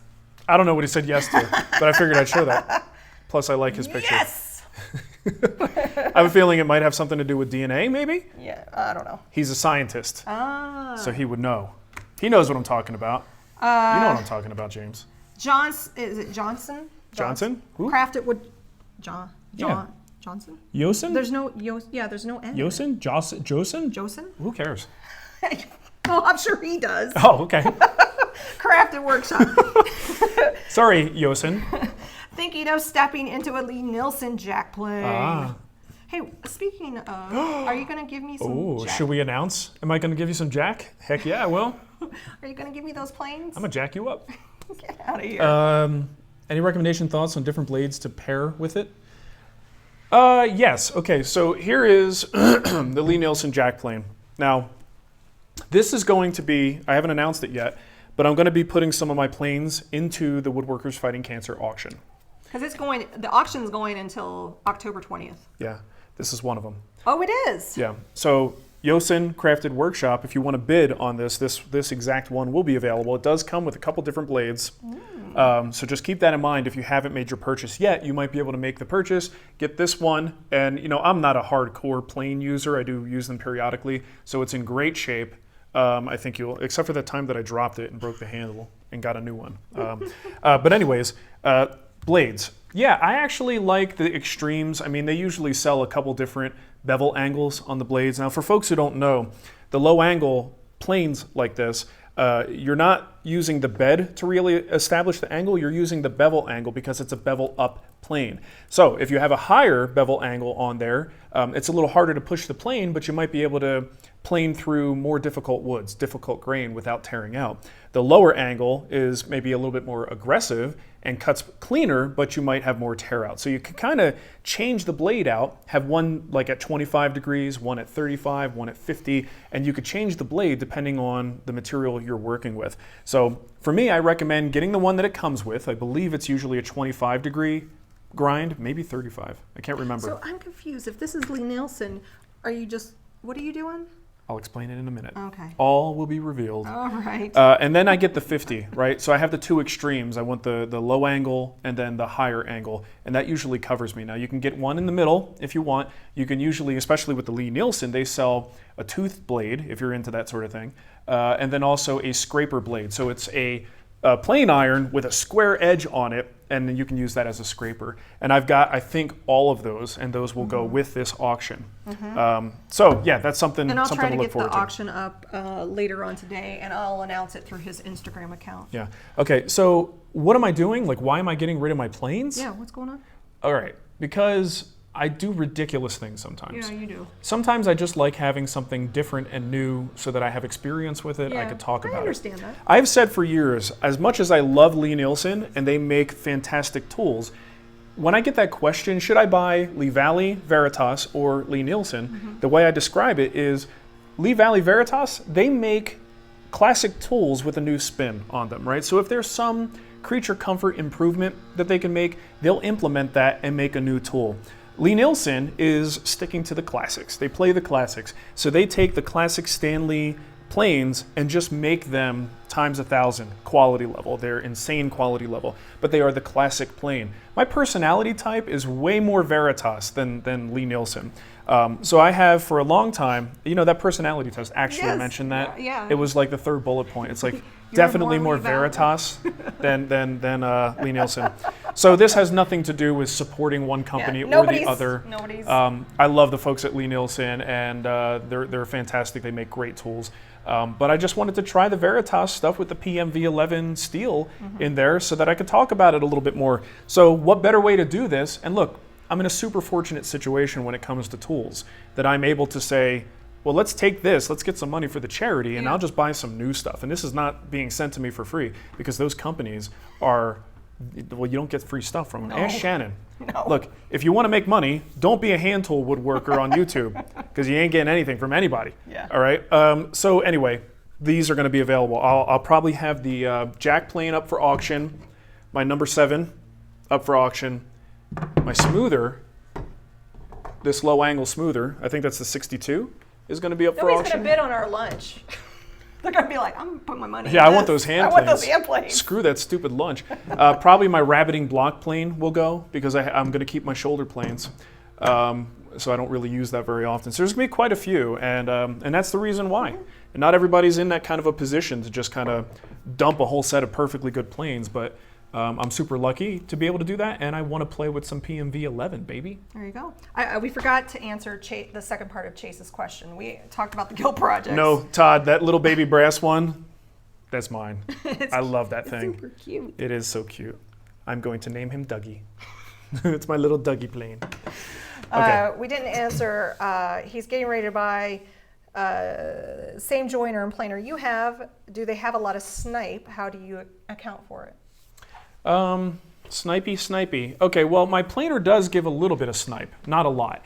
I don't know what he said yes to, but I figured I'd show that. Plus, I like his picture. Yes. I have a feeling it might have something to do with DNA, maybe? Yeah, I don't know. He's a scientist, so he would know. He knows what I'm talking about. You know what I'm talking about, James. Is it Johnson? Johnson? Who? Crafted wood. John. Yeah. Johnson? Yosin? There's no N. Yosin? Josin? Josin? Who cares? Oh, I'm sure he does. Oh, okay. Crafted workshop. Sorry, Yosin. Thinking of stepping into a Lie-Nielsen jack plane. Ah. Hey, speaking of, are you going to give me some Oh, jack? should we announce? Am I going to give you some jack? Heck yeah, I will. Are you going to give me those planes? I'm going to jack you up. Get out of here. Any recommendation thoughts on different blades to pair with it? Yes. Okay, so here is the Lie-Nielsen jack plane. Now, this is going to be, I haven't announced it yet, but I'm going to be putting some of my planes into the WoodWorkers Fighting Cancer auction. Because the auction's going until October 20th. Yeah, this is one of them. Oh, it is? Yeah, so Yosin Crafted Workshop, if you want to bid on this exact one will be available. It does come with a couple different blades. So just keep that in mind. If you haven't made your purchase yet, you might be able to make the purchase, get this one. And I'm not a hardcore plane user. I do use them periodically. So it's in great shape. I think you'll, except for the time that I dropped it and broke the handle and got a new one. But anyways, blades. Yeah, I actually like the extremes. I mean, they usually sell a couple different bevel angles on the blades. Now, for folks who don't know, the low angle planes like this, you're not using the bed to really establish the angle, you're using the bevel angle because it's a bevel up plane. So if you have a higher bevel angle on there, it's a little harder to push the plane, but you might be able to plane through more difficult woods, difficult grain without tearing out. The lower angle is maybe a little bit more aggressive and cuts cleaner, but you might have more tear out. So you can kind of change the blade out, have one like at 25 degrees, one at 35, one at 50, and you could change the blade depending on the material you're working with. So for me, I recommend getting the one that it comes with. I believe it's usually a 25 degree grind, maybe 35. I can't remember. So I'm confused. If this is Lie-Nielsen, what are you doing? I'll explain it in a minute. Okay. All will be revealed. All right. And then I get the 50, right? So I have the two extremes. I want the low angle and then the higher angle, and that usually covers me. Now you can get one in the middle if you want. You can usually, especially with the Lie-Nielsen, they sell a tooth blade if you're into that sort of thing, and then also a scraper blade. So it's a plane iron with a square edge on it, and then you can use that as a scraper. And I've got, I think, all of those, and those will go with this auction. So yeah, that's something. And I'll something try to look get the forward to. auction up later on today, and I'll announce it through his Instagram account. Yeah. Okay. So what am I doing? Like, why am I getting rid of my planes? Yeah. What's going on? All right. Because I do ridiculous things sometimes. Yeah, you do. Sometimes I just like having something different and new so that I have experience with it. I could talk about it. I understand that. I've said for years, as much as I love Lie-Nielsen and they make fantastic tools, when I get that question, should I buy Lee Valley, Veritas, or Lie-Nielsen, the way I describe it is Lee Valley, Veritas, they make classic tools with a new spin on them, right? So if there's some creature comfort improvement that they can make, they'll implement that and make a new tool. Lie-Nielsen is sticking to the classics. They play the classics. So they take the classic Stanley planes and just make them times 1,000 quality level. They're insane quality level, but they are the classic plane. My personality type is way more Veritas than Lie-Nielsen. So I have for a long time, that personality test actually mentioned that. Yeah. It was like the third bullet point. It's like definitely more Lee Valley. Veritas than Lie-Nielsen. So this has nothing to do with supporting one company or the other. I love the folks at Lie-Nielsen, and they're fantastic. They make great tools. But I just wanted to try the Veritas stuff with the PMV11 steel in there so that I could talk about it a little bit more. So what better way to do this? And look, I'm in a super fortunate situation when it comes to tools that I'm able to say, well, let's take this, let's get some money for the charity, and I'll just buy some new stuff. And this is not being sent to me for free because those companies are, well, you don't get free stuff from them. No. Ask Shannon. No. Look, if you want to make money, don't be a hand tool woodworker on YouTube because you ain't getting anything from anybody. Yeah. All right. So anyway, these are going to be available. I'll probably have the jack plane up for auction, my number 7 up for auction, my smoother, this low angle smoother, I think that's the 62, is going to be up for Nobody's auction. going to bid on our lunch. They're going to be like, I'm going to put my money in Yeah, I this. want those hand I planes. want those hand planes. Screw that stupid lunch. Probably my rabbiting block plane will go because I'm going to keep my shoulder planes. So I don't really use that very often. So there's going to be quite a few, and that's the reason why. And not everybody's in that kind of a position to just kind of dump a whole set of perfectly good planes, but I'm super lucky to be able to do that, and I want to play with some PMV11, baby. There you go. We forgot to answer the second part of Chase's question. We talked about the Guild projects. No, Todd, that little baby brass one, that's mine. I love that thing. Super cute. It is so cute. I'm going to name him Dougie. It's my little Dougie plane. Okay. We didn't answer. He's getting ready to buy Same joiner and planer you have, do they have a lot of snipe? How do you account for it? Snipey. Okay, well, my planer does give a little bit of snipe, not a lot.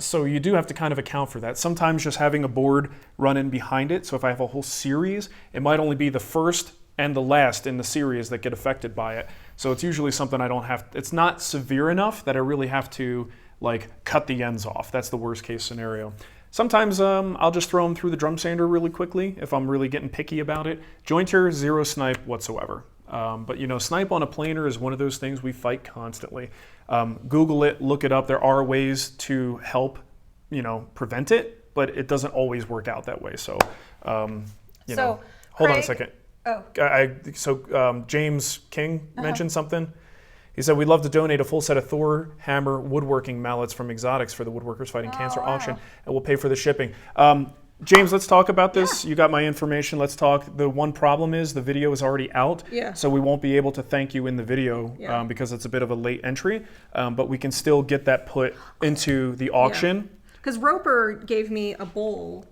So you do have to kind of account for that. Sometimes just having a board run in behind it, so if I have a whole series, it might only be the first and the last in the series that get affected by it. So it's usually something I don't have, it's not severe enough that I really have to like cut the ends off. That's the worst case scenario. Sometimes I'll just throw them through the drum sander really quickly if I'm really getting picky about it. Jointer, zero snipe whatsoever. But snipe on a planer is one of those things we fight constantly. Google it, look it up. There are ways to help, prevent it, but it doesn't always work out that way. So, hold on a second. Oh. James King mentioned something. He said, we'd love to donate a full set of Thor hammer woodworking mallets from Exotics for the WoodWorkers Fighting Cancer auction, and we'll pay for the shipping. James, let's talk about this. Yeah. You got my information. Let's talk. The one problem is the video is already out, so we won't be able to thank you in the video because it's a bit of a late entry, but we can still get that put into the auction. Because Roper gave me a bowl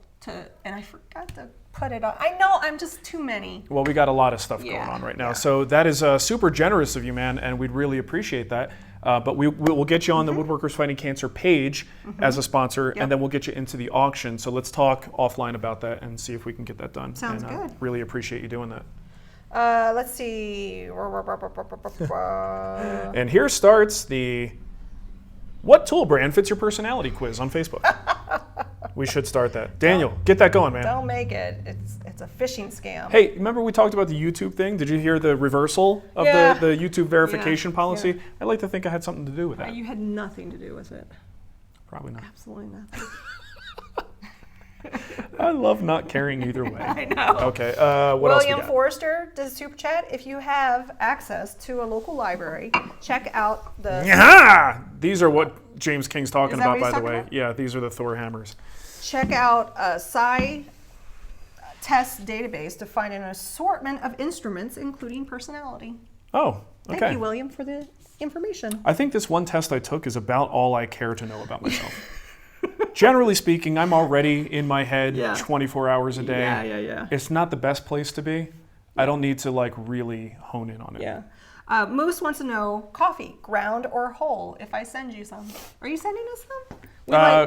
and I forgot to put it on. I know, I'm just too many. Well, we got a lot of stuff going on right now. So that is super generous of you, man, and we'd really appreciate that. But we'll get you on the WoodWorkers Fighting Cancer page as a sponsor, and then we'll get you into the auction. So let's talk offline about that and see if we can get that done. Sounds good. Really appreciate you doing that. Let's see. And here starts the What Tool Brand Fits Your Personality quiz on Facebook. We should start that. Daniel, get that going, man. Don't make it. It's a phishing scam. Hey, remember we talked about the YouTube thing? Did you hear the reversal of the YouTube verification policy? Yeah. I'd like to think I had something to do with that. You had nothing to do with it. Probably not. Absolutely nothing. I love not caring either way. I know. Okay, what else we got? William Forrester does super chat. If you have access to a local library, check out the... Yeah! These are what James King's talking about, by the way. About? Yeah, these are the Thor hammers. Check out a Psi test database to find an assortment of instruments, including personality. Oh, okay. Thank you, William, for the information. I think this one test I took is about all I care to know about myself. Generally speaking, I'm already in my head 24 hours a day. Yeah. It's not the best place to be. I don't need to really hone in on it. Yeah. Moose wants to know, coffee, ground or whole, if I send you some. Are you sending us some?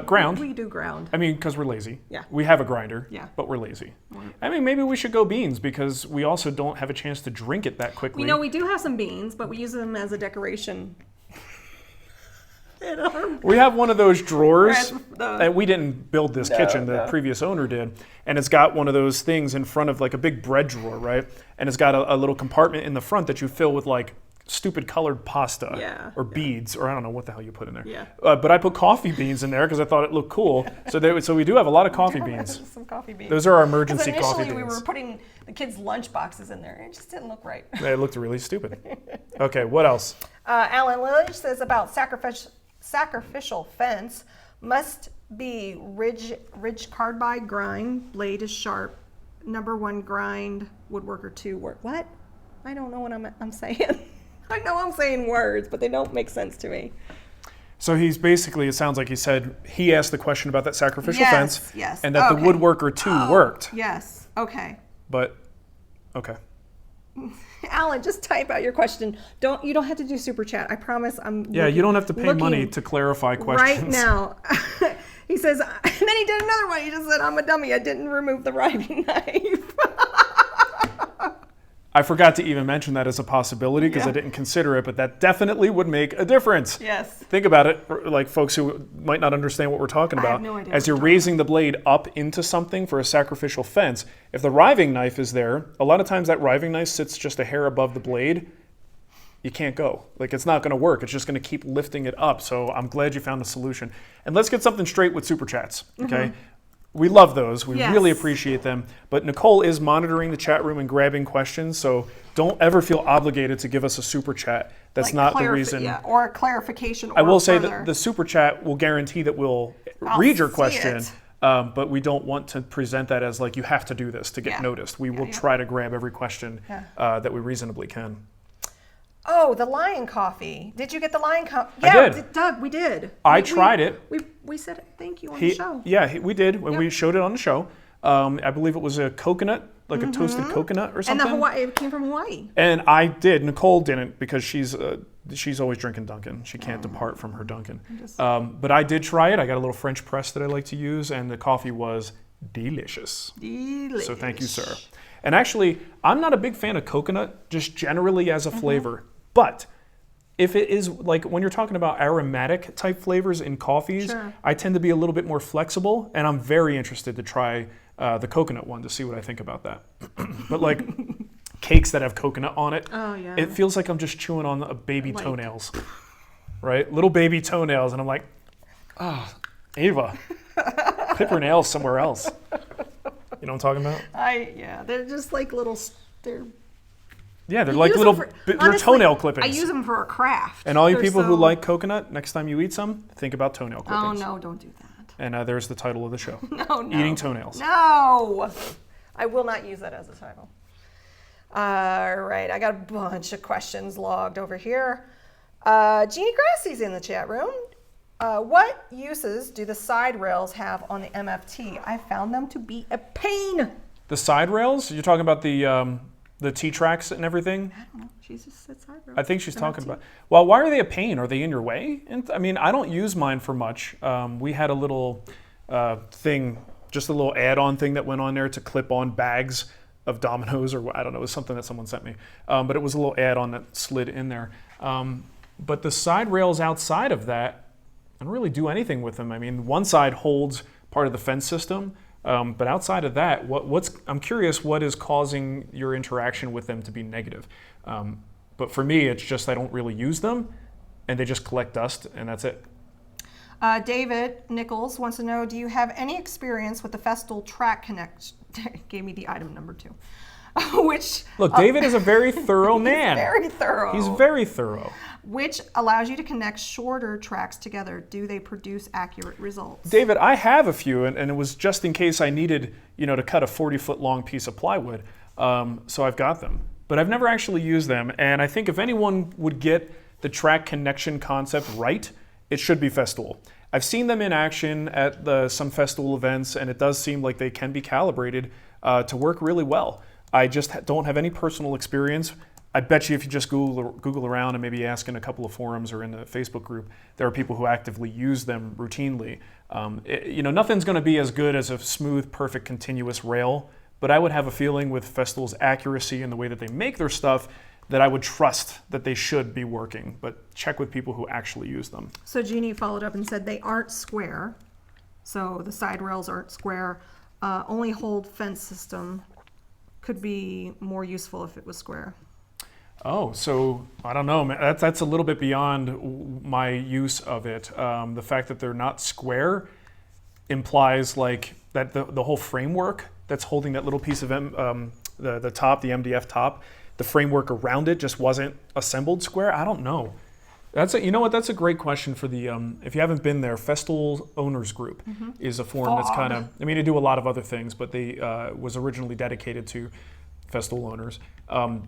Ground. We do ground. I mean, because we're lazy. Yeah. We have a grinder, Yeah. but we're lazy. I mean, maybe we should go beans because we also don't have a chance to drink it that quickly. We do have some beans, but we use them as a decoration. We have one of those drawers, the- and we didn't build this kitchen, the previous owner did, and it's got one of those things in front of a big bread drawer, right? And it's got a little compartment in the front that you fill with stupid colored pasta or beads, or I don't know what the hell you put in there. Yeah. But I put coffee beans in there because I thought it looked cool. So we do have a lot of coffee beans. Some coffee beans. Those are our emergency coffee initially beans. we were putting the kids' lunch boxes in there, and it just didn't look right. It looked really stupid. Okay, what else? Alan LAJ says about sacrificial fence, must be ridge carbide grind, blade is sharp, number 1 grind, woodworker 2 work. What? I don't know what I'm saying. I know I'm saying words, but they don't make sense to me. So he's basically, it sounds like he said, he asked the question about that sacrificial fence, Yes. and that the woodworker 2 worked. Yes. Okay. But, okay. Alan, just type out your question. You don't have to do super chat. I promise. You don't have to pay money to clarify questions. Right now. He says, and then he did another one. He just said, I'm a dummy. I didn't remove the riving knife. I forgot to even mention that as a possibility because I didn't consider it, but that definitely would make a difference. Yes. Think about it, folks who might not understand what we're talking about. I have no idea As you're raising the blade up into something for a sacrificial fence, if the riving knife is there, a lot of times that riving knife sits just a hair above the blade. You can't go. It's not going to work. It's just going to keep lifting it up. So I'm glad you found a solution. And let's get something straight with Super Chats, okay? Mm-hmm. We love those. We really appreciate them. But Nicole is monitoring the chat room and grabbing questions, so don't ever feel obligated to give us a super chat. That's not the reason. Yeah, or a clarification. I will say that the super chat will guarantee that we'll read your question, but we don't want to present that as you have to do this to get noticed. We will try to grab every question that we reasonably can. Oh, the lion coffee. Did you get the lion coffee? I Yeah, did. Doug, we did. I tried it. We said thank you on the show. Yeah, we did when we showed it on the show. I believe it was a coconut, like a toasted coconut or something. And it came from Hawaii. And I did. Nicole didn't because she's always drinking Dunkin'. She can't depart from her Dunkin'. But I did try it. I got a little French press that I like to use, and the coffee was delicious. So thank you, sir. And actually, I'm not a big fan of coconut, just generally as a flavor. But if it is like when you're talking about aromatic type flavors in coffees, I tend to be a little bit more flexible, and I'm very interested to try the coconut one to see what I think about that. But like cakes that have coconut on it, it feels like I'm just chewing on a baby toenails, right? Little baby toenails, and I'm like, oh, Ava, clip her nails somewhere else. You know what I'm talking about? They're just like little. They're like little they're toenail clippings. I use them for a craft. And all you people who like coconut, next time you eat some, think about toenail clippings. Oh no, don't do that. And there's the title of the show. No. Eating toenails. No, I will not use that as a title. All right, I got a bunch of questions logged over here. Jeannie Grassie's in the chat room. What uses do the side rails have on the MFT? I found them to be a pain. The side rails? You're talking about the T-tracks and everything? I don't know. She just said side rails. I think she's talking about. Well, why are they a pain? Are they in your way? And I mean, I don't use mine for much. We had a little thing, just a little add-on thing that went on there to clip on bags of Dominoes, or I don't know, it was something that someone sent me. But it was a little add-on that slid in there. But the side rails outside of that, I don't really do anything with them. I mean, one side holds part of the fence system, but outside of that, I'm curious what is causing your interaction with them to be negative. But for me, it's just I don't really use them, and they just collect dust, and that's it. David Nichols wants to know, do you have any experience with the Festool track connect? Gave me the item number 2. Look, David is a very thorough man. Very thorough. He's very thorough. Which allows you to connect shorter tracks together. Do they produce accurate results? David, I have a few, and it was just in case I needed, to cut a 40-foot long piece of plywood. So I've got them, but I've never actually used them. And I think if anyone would get the track connection concept right, it should be Festool. I've seen them in action at some Festool events, and it does seem like they can be calibrated to work really well. I just don't have any personal experience. I bet you if you just Google around and maybe ask in a couple of forums or in the Facebook group, there are people who actively use them routinely. Nothing's going to be as good as a smooth, perfect, continuous rail, but I would have a feeling with Festool's accuracy and the way that they make their stuff that I would trust that they should be working, but check with people who actually use them. So Jeannie followed up and said they aren't square, so the side rails aren't square. Only hold fence system could be more useful if it was square. Oh, so I don't know, man. That's a little bit beyond my use of it. The fact that they're not square implies like that the whole framework that's holding that little piece of the top, the MDF top, the framework around it just wasn't assembled square. I don't know. That's a great question for the if you haven't been there, Festool Owners Group is a forum that's kind of, they do a lot of other things, but they was originally dedicated to Festool owners.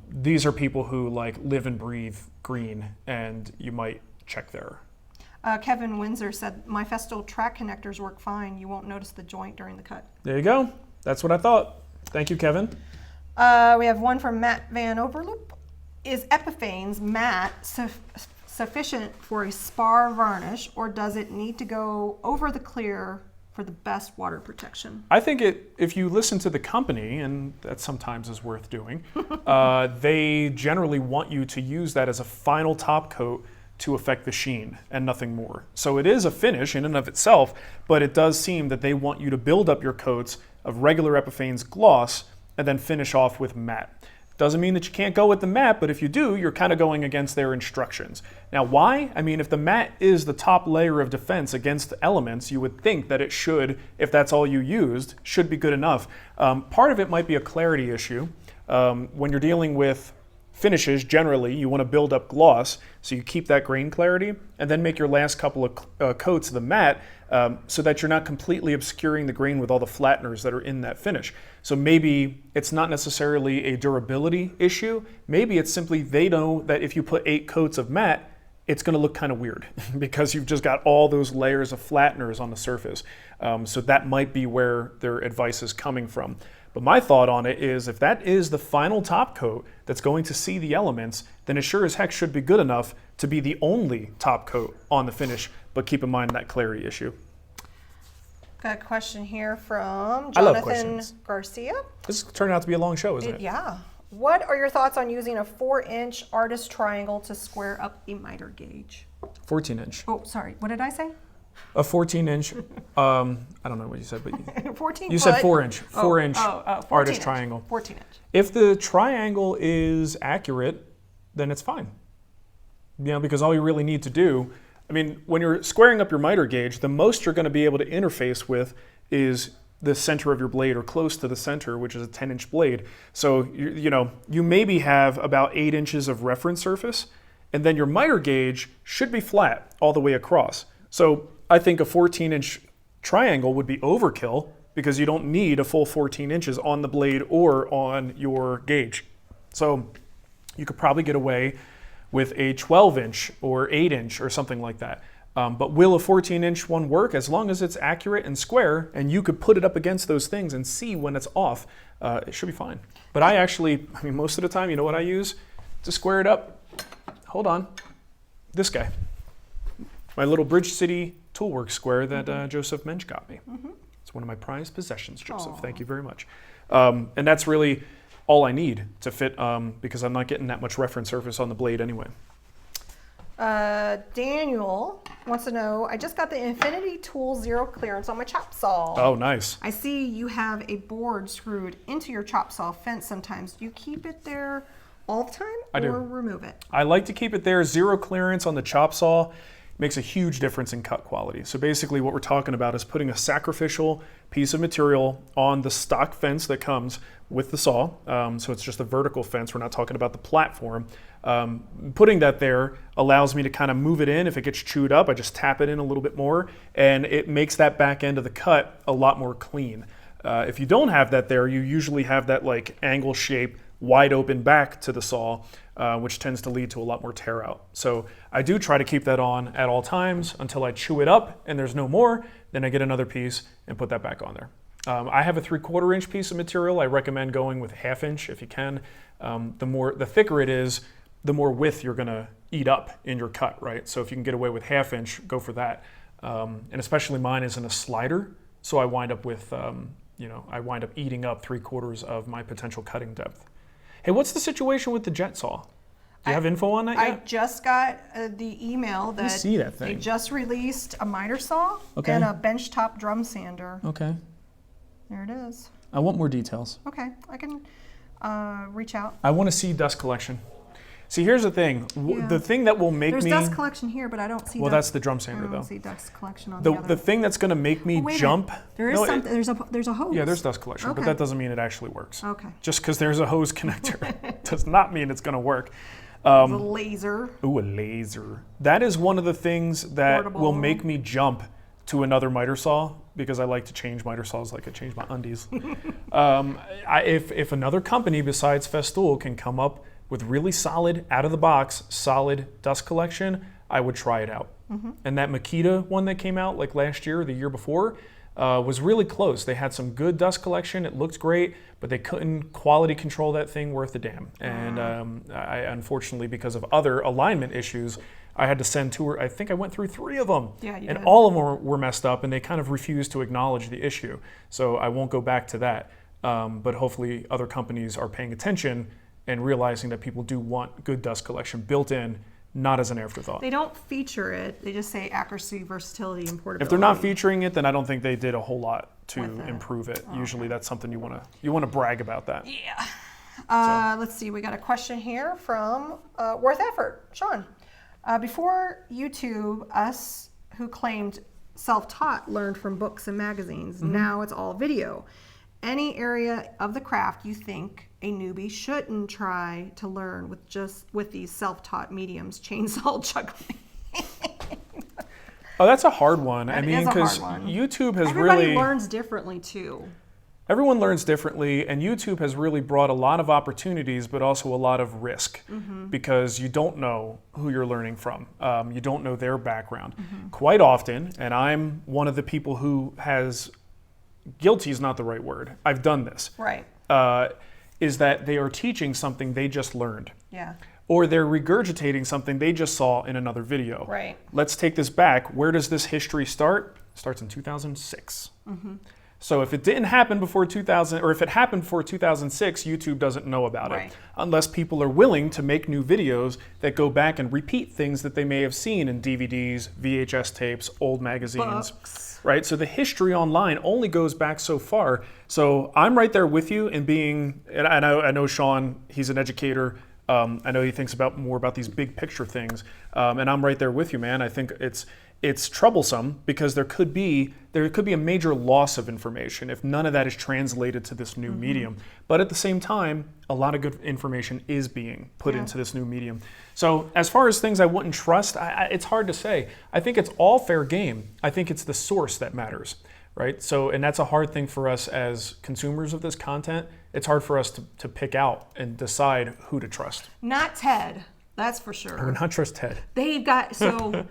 These are people who live and breathe green, and you might check there. Kevin Windsor said, my Festool track connectors work fine. You won't notice the joint during the cut. There you go. That's what I thought. Thank you, Kevin. We have one from Matt Van Overloop. Is Epifanes Matte sufficient for a spar varnish, or does it need to go over the clear for the best water protection? I think if you listen to the company, and that sometimes is worth doing, they generally want you to use that as a final top coat to affect the sheen and nothing more. So it is a finish in and of itself, but it does seem that they want you to build up your coats of regular Epifanes gloss and then finish off with matte. Doesn't mean that you can't go with the matte, but if you do, you're kind of going against their instructions. Now, why? If the matte is the top layer of defense against elements, you would think that it should, if that's all you used, should be good enough. Part of it might be a clarity issue. When you're dealing with finishes, generally, you want to build up gloss, so you keep that grain clarity, and then make your last couple of coats of the matte so that you're not completely obscuring the grain with all the flatteners that are in that finish. So maybe it's not necessarily a durability issue. Maybe it's simply they know that if you put 8 coats of matte, it's going to look kind of weird because you've just got all those layers of flatteners on the surface. So that might be where their advice is coming from. But my thought on it is if that is the final top coat that's going to see the elements, then it sure as heck should be good enough to be the only top coat on the finish. But keep in mind that clarity issue. Got a question here from I love Jonathan questions. Garcia. This turned out to be a long show, isn't it? Yeah. What are your thoughts on using a 4-inch artist triangle to square up a miter gauge? 14-inch. Oh, sorry. What did I say? A 14-inch, I don't know what you said, but 14 you foot. said 4-inch. 4-inch 14 artist inch. triangle. 14 inch. If the triangle is accurate, then it's fine. Because all you really need to do, when you're squaring up your miter gauge, the most you're going to be able to interface with is the center of your blade or close to the center, which is a 10-inch blade. So, you maybe have about 8 inches of reference surface, and then your miter gauge should be flat all the way across. So I think a 14-inch triangle would be overkill because you don't need a full 14 inches on the blade or on your gauge. So you could probably get away with a 12-inch or 8-inch or something like that. But will a 14-inch one work as long as it's accurate and square and you could put it up against those things and see when it's off? It should be fine. But I actually, most of the time, you know what I use to square it up? Hold on. This guy. My little Bridge City Toolworks square that Joseph Mensch got me. It's one of my prized possessions, Joseph. Aww. Thank you very much. And that's really all I need to fit because I'm not getting that much reference surface on the blade anyway. Daniel wants to know, I just got the Infinity Tool Zero clearance on my chop saw. Oh, nice. I see you have a board screwed into your chop saw fence sometimes. Do you keep it there all the time I do. or remove it? I like to keep it there. Zero clearance on the chop saw makes a huge difference in cut quality. So basically what we're talking about is putting a sacrificial piece of material on the stock fence that comes with the saw. So it's just a vertical fence. We're not talking about the platform. Putting that there allows me to kind of move it in. If it gets chewed up, I just tap it in a little bit more and it makes that back end of the cut a lot more clean. If you don't have that there, you usually have that like angle shape wide open back to the saw, which tends to lead to a lot more tear out. So I do try to keep that on at all times until I chew it up and there's no more, then I get another piece and put that back on there. I have a 3/4 inch piece of material. I recommend going with 1/2 inch if you can. The thicker it is, the more width you're gonna eat up in your cut, right? So if you can get away with 1/2 inch, go for that. And especially mine isn't a slider, so I wind up with, eating up 3/4 of my potential cutting depth. Hey, what's the situation with the jet saw? Do you have info on that yet? I just got the email that see that thing. they just released a miter saw and a benchtop drum sander. Okay. There it is. I want more details. Okay, I can reach out. I want to see dust collection. See, here's the thing. Yeah. The thing that will make There's me... dust collection here, but I don't see. Well, that's the drum I sander, don't though. see dust collection on the other. The thing that's going to make me Wait a jump... minute. There is something. There's a hose. Yeah, there's dust collection, but Okay. that doesn't mean it actually works. Okay. Just because there's a hose connector does not mean it's going to work. The laser. Ooh, a laser. That is one of the things that Portable. will make me jump to another miter saw because I like to change miter saws like I change my undies. If another company besides Festool can come up with really solid, out-of-the-box, solid dust collection, I would try it out. And that Makita one that came out like last year or the year before was really close. They had some good dust collection. It looked great, but they couldn't quality control that thing worth a damn. And I unfortunately, because of other alignment issues, I had to send I think I went through 3 of them. Yeah, you and did. all of them were messed up, and they kind of refused to acknowledge the issue. So I won't go back to that. But hopefully other companies are paying attention and realizing that people do want good dust collection built in, not as an afterthought. They don't feature it. They just say accuracy, versatility, and portability. If they're not featuring it, then I don't think they did a whole lot to With it. improve it. Usually that's something you want to brag about that. Yeah. Let's see. We got a question here from Worth Effort, Sean. Before YouTube, us who claimed self-taught learned from books and magazines. Now it's all video. Any area of the craft you think a newbie shouldn't try to learn with these self-taught mediums, chainsaw juggling. Oh, that's a hard one. That I mean, is a hard because one. YouTube has Everybody learns differently too. Everyone learns differently, and YouTube has really brought a lot of opportunities, but also a lot of risk, because you don't know who you're learning from. You don't know their background. Quite often, and I'm one of the people who has, guilty is not the right word, I've done this, Right. is that they are teaching something they just learned. Yeah. Or they're regurgitating something they just saw in another video. Right. Let's take this back. Where does this history start? It starts in 2006. So if it didn't happen before 2000, or if it happened before 2006, YouTube doesn't know about Right. it. Unless people are willing to make new videos that go back and repeat things that they may have seen in DVDs, VHS tapes, old magazines. Books. Right? So the history online only goes back so far. So I'm right there with you in being, and I know Sean, he's an educator. I know he thinks more about these big picture things. And I'm right there with you, man. I think it's troublesome because there could be a major loss of information if none of that is translated to this new medium. But at the same time, a lot of good information is being put into this new medium. So as far as things I wouldn't trust, it's hard to say. I think it's all fair game. I think it's the source that matters, right? So, and that's a hard thing for us as consumers of this content. It's hard for us to pick out and decide who to trust. Not Ted, that's for sure. I would not trust Ted. They've got, so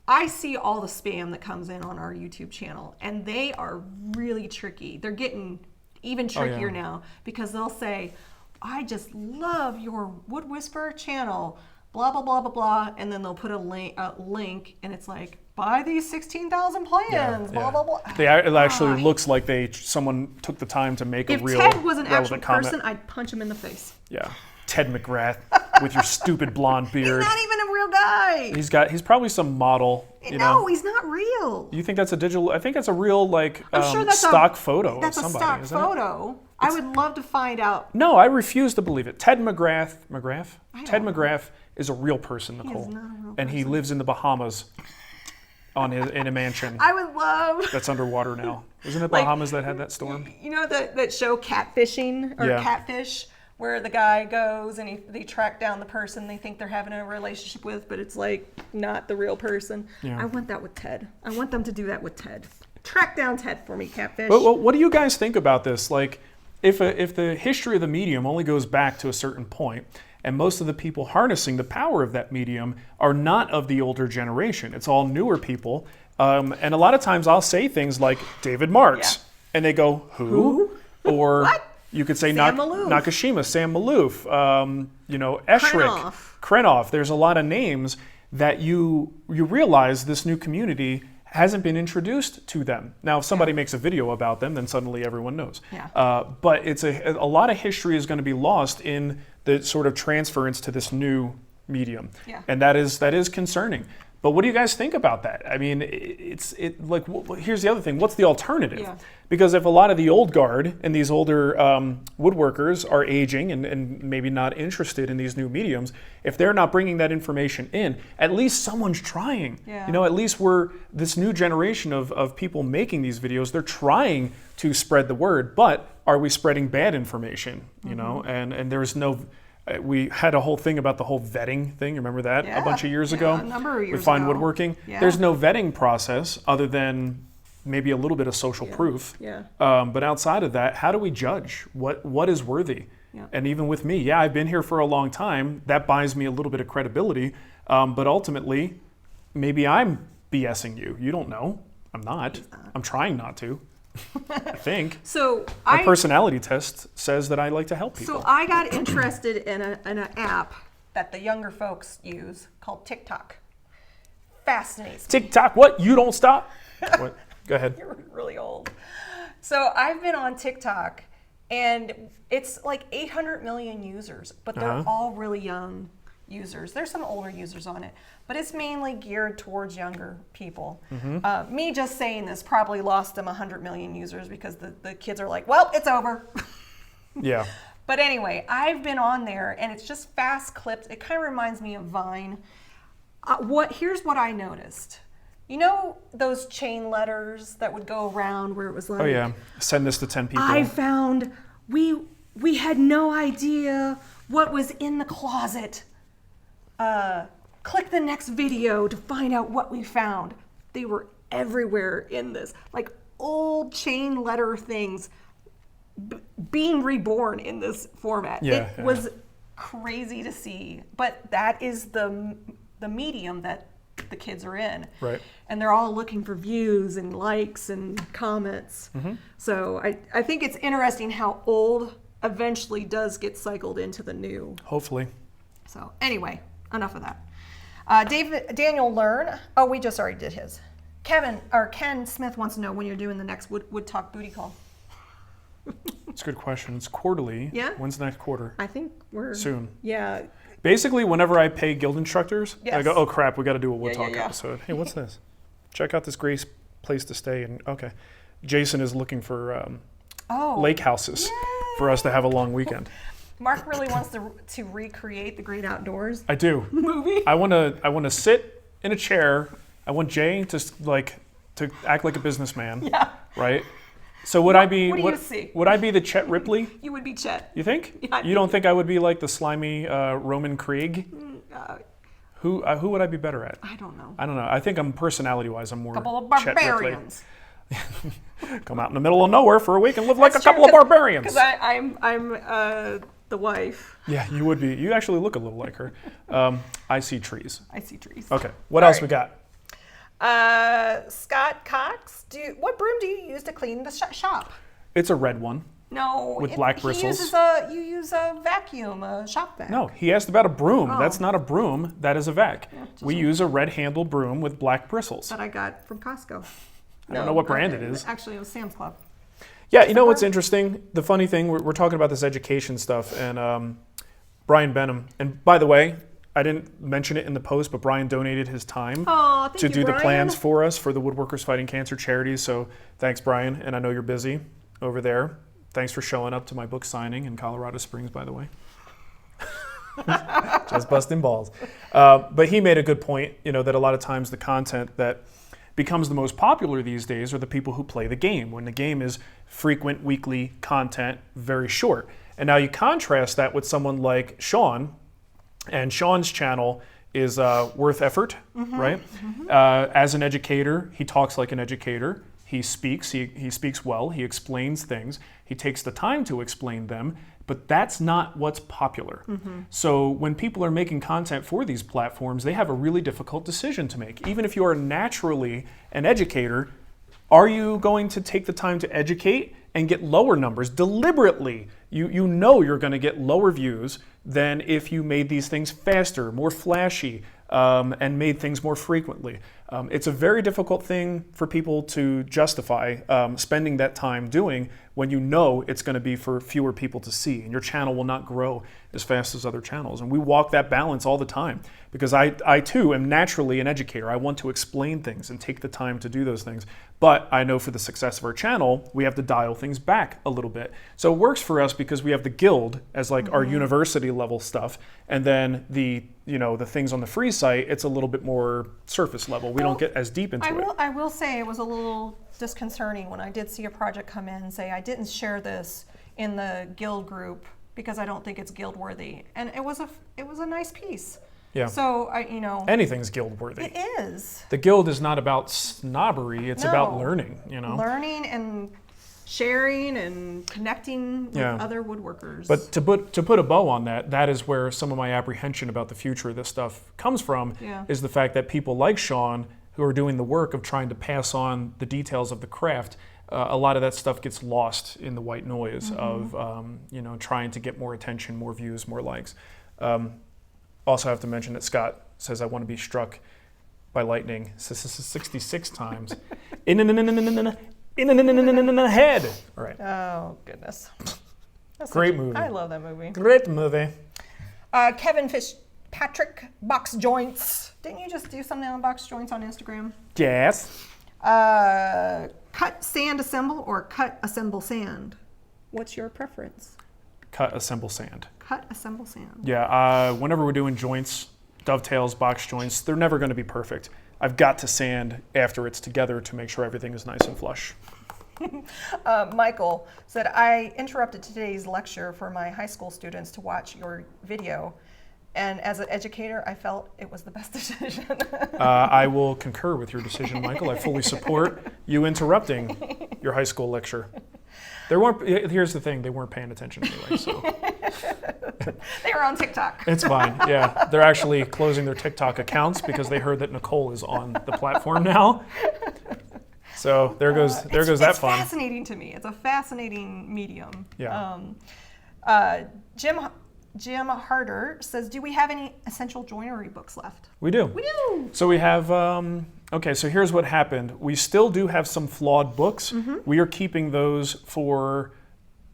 I see all the spam that comes in on our YouTube channel, and they are really tricky. They're getting even trickier now because they'll say, I just love your Wood Whisperer channel, blah, blah, blah, blah, blah. And then they'll put a link and it's like, buy these 16,000 plans, blah, blah, blah. It actually looks like someone took the time to make a real If Ted was an actual relevant comment. person, I'd punch him in the face. Yeah. Ted McGrath with your stupid blonde beard. He's not even a real guy. He's probably some model. No, he's not real. You think that's a digital? I think that's a real I'm sure that's stock photo That's of a somebody. stock isn't it? photo. I would love to find out. No, I refuse to believe it. Ted McGrath. Ted know. McGrath is a real person, Nicole, He is not a real and he lives in the Bahamas, in a mansion I would love. that's underwater now. Wasn't it Bahamas that had that storm? You know that show Catfishing or Catfish, where the guy goes and they track down the person they think they're having a relationship with, but it's like not the real person. Yeah. I want that with Ted. I want them to do that with Ted. Track down Ted for me, Catfish. But what do you guys think about this? Like, if the history of the medium only goes back to a certain point, and most of the people harnessing the power of that medium are not of the older generation, it's all newer people. And a lot of times I'll say things like David Marks, and they go, who? Or What? you could say Sam Maloof. Nakashima, Sam Maloof, Eshrick, Krenov. There's a lot of names that you realize this new community hasn't been introduced to them. Now, if somebody makes a video about them, then suddenly everyone knows. Yeah. But it's a lot of history is going to be lost in the sort of transference to this new medium. Yeah. And that is concerning. But what do you guys think about that? I mean, here's the other thing. What's the alternative? Yeah. Because if a lot of the old guard and these older woodworkers are aging and maybe not interested in these new mediums, if they're not bringing that information in, at least someone's trying. Yeah. At least we're this new generation of people making these videos. They're trying to spread the word, but are we spreading bad information? And there's no. We had a whole thing about the whole vetting thing. Remember that a bunch of years ago? A number of years with fine ago. woodworking. Yeah. There's no vetting process other than maybe a little bit of social proof. Yeah. But outside of that, how do we judge what is worthy? Yeah. And even with me, I've been here for a long time. That buys me a little bit of credibility. But ultimately, maybe I'm BSing you. You don't know. I'm not. I'm trying not to. I think. So My personality test says that I like to help people. So I got interested in an app that the younger folks use called TikTok. Fascinates me. TikTok, what? You don't stop? What? Go ahead. You're really old. So I've been on TikTok, and it's like 800 million users, but they're all really young users. There's some older users on it, but it's mainly geared towards younger people. Me just saying this probably lost them 100 million users because the kids are like, well, it's over. Yeah. But anyway, I've been on there, and it's just fast clips. It kind of reminds me of Vine. Here's what I noticed. You know those chain letters that would go around where it was like, Oh yeah. Send this to 10 people. I found we had no idea what was in the closet. Click the next video to find out what we found. They were everywhere in this, like old chain letter things being reborn in this format. It was crazy to see, but that is the medium that the kids are in. Right. And they're all looking for views and likes and comments. So I think it's interesting how old eventually does get cycled into the new. Hopefully. So anyway, enough of that. Daniel Learn. Oh, we just already did his. Ken Smith wants to know when you're doing the next Woodtalk booty call. It's a good question. It's quarterly. Yeah? When's the next quarter? I think we're Soon. Yeah. Basically, whenever I pay guild instructors, I Yes. go, oh crap, we got to do a Woodtalk yeah. episode. Hey, what's this? Check out this great place to stay. And okay, Jason is looking for lake houses for us to have a long weekend. Marc really wants to recreate the Great Outdoors. I do. Movie. I want to sit in a chair. I want Jay to act like a businessman. Yeah. Right. So would I be? What do you see? Would I be the Chet Ripley? You would be Chet. You think? Yeah, you don't think I would be like the slimy Roman Krieg? Who would I be better at? I don't know. I don't know. I think I'm personality-wise, I'm more Couple of Chet Ripley. barbarians. Come out in the middle of nowhere for a week and live like a couple of barbarians. Because I'm the wife. Yeah, you would be. You actually look a little like her. I see trees. I see trees. Okay. What else we got? Scott Cox, what broom do you use to clean the shop? It's a red one. No, With black bristles. You use a vacuum, a shop vac. No, he asked about a broom. Oh. That's not a broom. That is a vac. We use a red handled broom with black bristles. That I got from Costco. I don't know what brand it is. Actually, it was Sam's Club. Yeah, you know what's interesting? The funny thing, we're talking about this education stuff, and Brian Benham, and by the way, I didn't mention it in the post, but Brian donated his time to do the plans for us for the WoodWorkers Fighting Cancer charities. So thanks, Brian, and I know you're busy over there. Thanks for showing up to my book signing in Colorado Springs, by the way. Just busting balls. But he made a good point, that a lot of times the content that becomes the most popular these days are the people who play the game, when the game is frequent weekly content, very short. And now you contrast that with someone like Sean, and Sean's channel is Worth Effort, right? As an educator, he talks like an educator. He speaks well, he explains things, he takes the time to explain them, but that's not what's popular. So when people are making content for these platforms, they have a really difficult decision to make. Even if you are naturally an educator, are you going to take the time to educate and get lower numbers deliberately? You know you're going to get lower views than if you made these things faster, more flashy, and made things more frequently. It's a very difficult thing for people to justify spending that time doing when you know it's going to be for fewer people to see, and your channel will not grow as fast as other channels. And we walk that balance all the time, because I too am naturally an educator. I want to explain things and take the time to do those things. But I know for the success of our channel, we have to dial things back a little bit. So it works for us because we have the guild as like our university level stuff, and then the things on the free site, it's a little bit more surface level. We don't get as deep into it. I will say it was a little disconcerting when I did see a project come in and say, I didn't share this in the guild group because I don't think it's guild worthy. And it was a nice piece. Yeah. So anything's guild worthy. It is. The guild is not about snobbery, it's about learning, Learning and sharing and connecting with other woodworkers. But to put a bow on that is where some of my apprehension about the future of this stuff comes from, is the fact that people like Sean, who are doing the work of trying to pass on the details of the craft, a lot of that stuff gets lost in the white noise of trying to get more attention, more views, more likes. Also have to mention that Scott says I want to be struck by lightning 66 times in the head. All right. Oh goodness. Great movie. I love that movie. Great movie. Kevin Fitzpatrick, box joints. Didn't you just do something on box joints on Instagram? Yes. Cut, sand, assemble, or cut, assemble, sand? What's your preference? Cut, assemble, sand. Cut, assemble, sand. Yeah, whenever we're doing joints, dovetails, box joints, they're never going to be perfect. I've got to sand after it's together to make sure everything is nice and flush. Michael said, I interrupted today's lecture for my high school students to watch your video. And as an educator, I felt it was the best decision. I will concur with your decision, Michael. I fully support you interrupting your high school lecture. Here's the thing, they weren't paying attention anyway, so. They were on TikTok. It's fine, yeah. They're actually closing their TikTok accounts because they heard that Nicole is on the platform now. So there goes that fun. It's fascinating to me. It's a fascinating medium. Yeah. Jim Harder says, do we have any Essential Joinery books left? We do. We do. So we have, okay, so here's what happened. We still do have some flawed books. We are keeping those for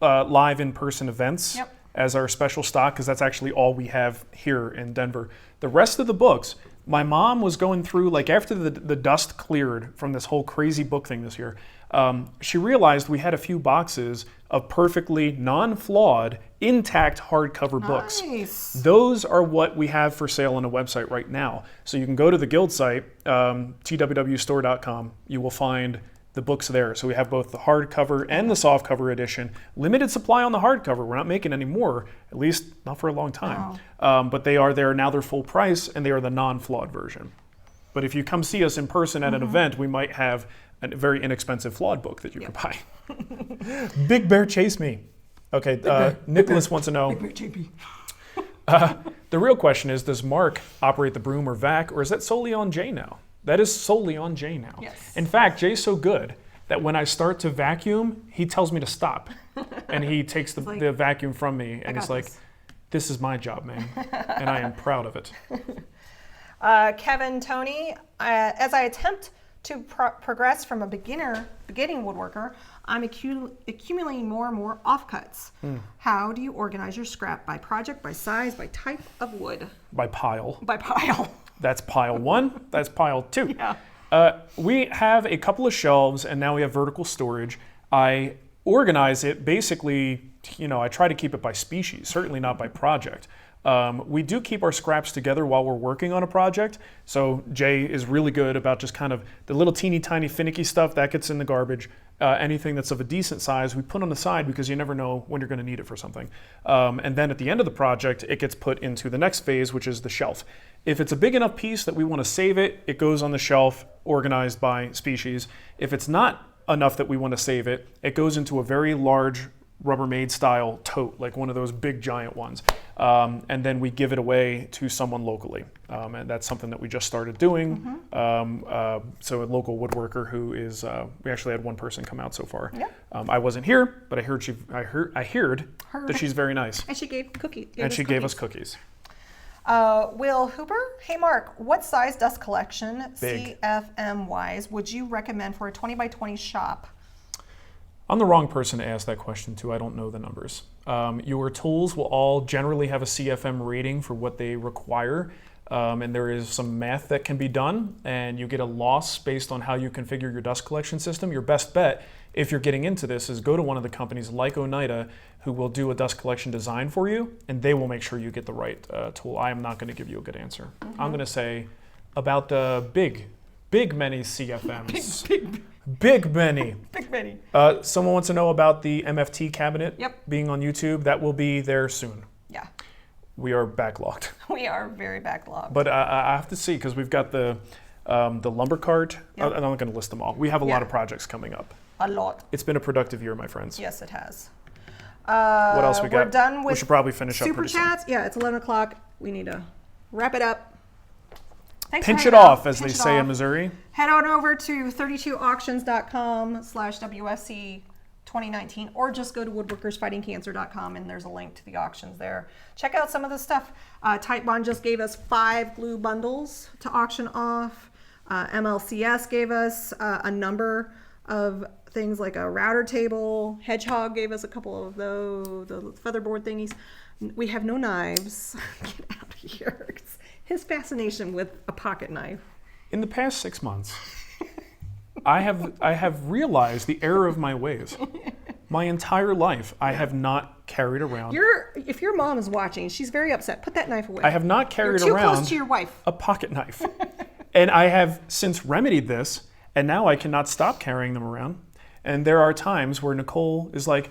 live in-person events as our special stock, because that's actually all we have here in Denver. The rest of the books, my mom was going through, like after the dust cleared from this whole crazy book thing this year, she realized we had a few boxes of perfectly non-flawed, intact hardcover books. Those are what we have for sale on the website right now. So you can go to the Guild site, twwstore.com. You will find the books there. So we have both the hardcover and the softcover edition. Limited supply on the hardcover. We're not making any more, at least not for a long time. But they are there now. They're full price, and they are the non-flawed version. But if you come see us in person at an event, we might have a very inexpensive flawed book that you can buy. Big Bear Chase Me. Okay, Nicholas wants to know. The real question is, does Marc operate the broom or vac, or is that solely on Jay now? That is solely on Jay now. Yes. In fact, Jay's so good that when I start to vacuum, he tells me to stop. And he takes the vacuum from me, and he's like, this is my job, man. And I am proud of it. Kevin Tony, as I attempt to progress from a beginning woodworker, I'm accumulating more and more offcuts. How do you organize your scrap? By project, by size, by type of wood? By pile. By pile. That's pile 1, that's pile 2. Yeah. We have a couple of shelves, and now we have vertical storage. I organize it basically, I try to keep it by species, certainly not by project. We do keep our scraps together while we're working on a project. So Jay is really good about just kind of the little teeny tiny finicky stuff that gets in the garbage. Anything that's of a decent size, we put on the side because you never know when you're going to need it for something. And then at the end of the project, it gets put into the next phase, which is the shelf. If it's a big enough piece that we want to save it, it goes on the shelf, organized by species. If it's not enough that we want to save it, it goes into a very large Rubbermaid style tote, like one of those big giant ones. And then we give it away to someone locally. And that's something that we just started doing. So a local woodworker who is, we actually had one person come out so far. Yeah. I wasn't here, but I heard that she's very nice. And she gave cookies. Gave us cookies. Will Hooper, hey Marc, what size dust collection, Big. CFM wise, would you recommend for a 20 by 20 shop? I'm the wrong person to ask that question to. I don't know the numbers. Your tools will all generally have a CFM rating for what they require. And there is some math that can be done, and you get a loss based on how you configure your dust collection system. Your best bet, if you're getting into this, is go to one of the companies like Oneida, who will do a dust collection design for you, and they will make sure you get the right tool. I am not going to give you a good answer. I'm going to say about the big many CFMs. Big many. Big many. Someone wants to know about the MFT cabinet Yep. being on YouTube. That will be there soon. Yeah. We are backlogged. We are very backlogged. But I have to see, because we've got the lumber cart. Yep. I'm not going to list them all. We have a lot of projects coming up. A lot. It's been a productive year, my friends. Yes, it has. What else we got? We're done with we should probably finish up super pretty soon. chats. Yeah, it's 11 o'clock. We need to wrap it up. Thanks for Pinch hanging it off, out. as they Pinch it say in off. Missouri. Head on over to 32auctions.com/WSC 2019, or just go to woodworkersfightingcancer.com and there's a link to the auctions there. Check out some of the stuff. Typebond just gave us 5 glue bundles to auction off. MLCS gave us a number of things like a router table. Hedgehog gave us a couple of the featherboard thingies. We have no knives. Get out of here. His fascination with a pocket knife. In the past 6 months, I have realized the error of my ways. My entire life, I have not carried around. If your mom is watching, she's very upset. Put that knife away. I have not carried You're too around close to your wife. a pocket knife. And I have since remedied this, and now I cannot stop carrying them around. And there are times where Nicole is like,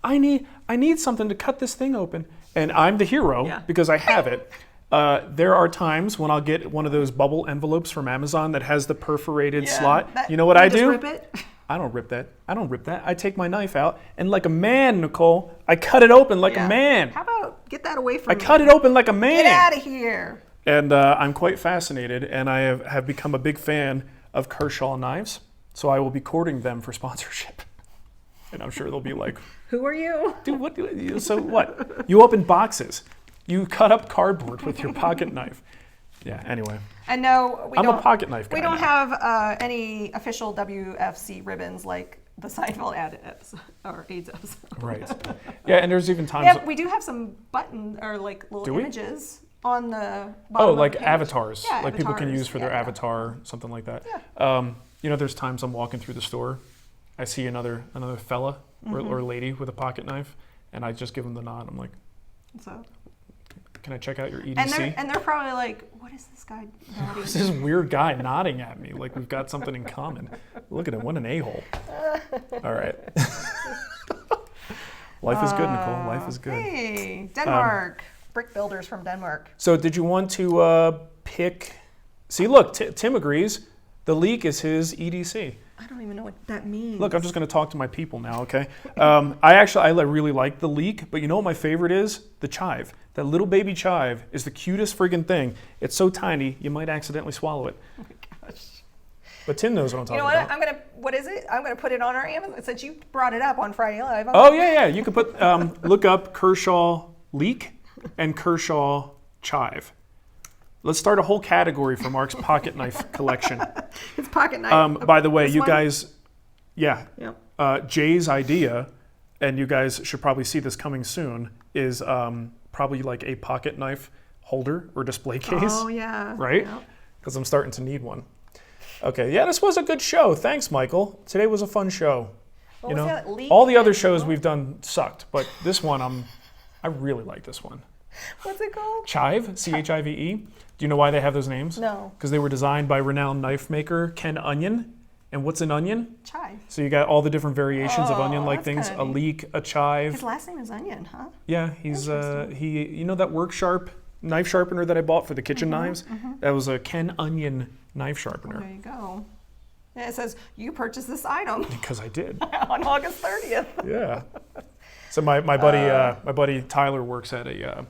I need something to cut this thing open. And I'm the hero because I have it. There are times when I'll get one of those bubble envelopes from Amazon that has the perforated slot. You know what I do? Rip it? I don't rip that. I take my knife out and like a man, Nicole, I cut it open like a man. How about get that away from me? I cut it open like a man. Get out of here. And I'm quite fascinated, and I have become a big fan of Kershaw knives. So I will be courting them for sponsorship. And I'm sure they'll be like, Who are you? dude, what? So what? You open boxes. You cut up cardboard with your pocket knife. Yeah, anyway. And no, I'm a pocket knife guy. We don't now. have any official WFC ribbons like the Seinfeld ad or AIDS episode. Right. Yeah, and there's even times. Yeah, we do have some button or like little images on the bottom of like the page. avatars, Yeah, like people can avatars. use for their avatar, something like that. Yeah. There's times I'm walking through the store, I see another fella or lady with a pocket knife, and I just give them the nod. I'm like, So. can I check out your EDC? And they're probably like, what is this guy nodding? This weird guy nodding at me like we've got something in common. Look at him, what an a-hole. All right. Life is good, Nicole. Life is good. Hey, Denmark. Brick builders from Denmark. So did you want to pick... See, look, Tim agrees. The leak is his EDC. I don't even know what that means. Look, I'm just going to talk to my people now, okay? I really like the leak, but you know what my favorite is? The chive. That little baby chive is the cutest friggin' thing. It's so tiny, you might accidentally swallow it. Oh my gosh. But Tim knows what I'm talking about. What is it? I'm gonna put it on our Amazon, since you brought it up on Friday Live. Yeah. You could put, look up Kershaw leak and Kershaw chive. Let's start a whole category for Marc's pocket knife collection. His pocket knife. By the way, This you one? guys, Yep. Jay's idea, and you guys should probably see this coming soon, is probably like a pocket knife holder or display case. Oh yeah. Right? Yep. Because I'm starting to need one. Okay, yeah, this was a good show. Thanks, Michael. Today was a fun show. What was that? Leak all the other and shows what? we've done sucked, but this one, I really like this one. What's it called? Chive, C-H-I-V-E. Do you know why they have those names? No. Because they were designed by renowned knife maker Ken Onion. And what's an onion? Chive. So you got all the different variations of onion-like that's things. kinda A neat. leek, a chive. His last name is Onion, huh? Yeah, he's you know that Work Sharp knife sharpener that I bought for the kitchen knives? That was a Ken Onion knife sharpener. There you go. Yeah, it says you purchased this item Because I did. on August 30th. Yeah. So my buddy Tyler works at a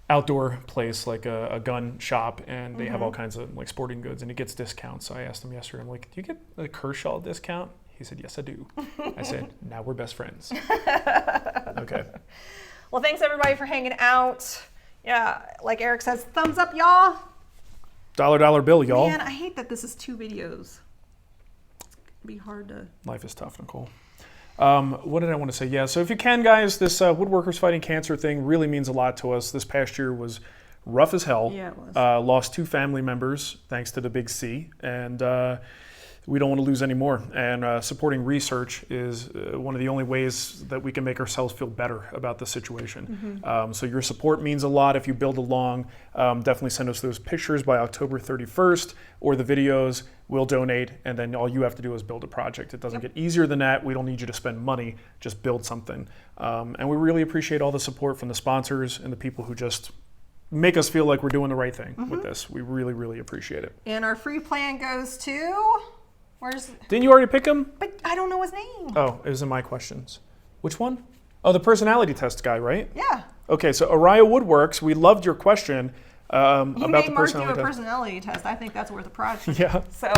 outdoor place, like a gun shop, and they have all kinds of like sporting goods, and he gets discounts. So I asked him yesterday, I'm like, do you get a Kershaw discount? He said, yes, I do. I said, now we're best friends. Okay. Well, thanks everybody for hanging out. Yeah, like Eric says, thumbs up, y'all. Dollar bill, y'all. Man, I hate that this is 2 videos. It'd be hard to... Life is tough, Nicole. What did I want to say? Yeah, so if you can, guys, this WoodWorkers Fighting Cancer thing really means a lot to us. This past year was rough as hell. Yeah, it was. Lost 2 family members thanks to the big C, and we don't want to lose any more. And supporting research is one of the only ways that we can make ourselves feel better about the situation. So your support means a lot. If you build along, definitely send us those pictures by October 31st or the videos. We'll donate, and then all you have to do is build a project. It doesn't get easier than that. We don't need you to spend money. Just build something. And we really appreciate all the support from the sponsors and the people who just make us feel like we're doing the right thing with this. We really, really appreciate it. And our free plan goes to... Didn't you already pick him? But I don't know his name. Oh, it was in my questions. Which one? Oh, the personality test guy, right? Yeah. Okay, so Araya Woodworks, we loved your question You about made the Marc do a personality test. personality test. I think that's worth a project. Yeah. So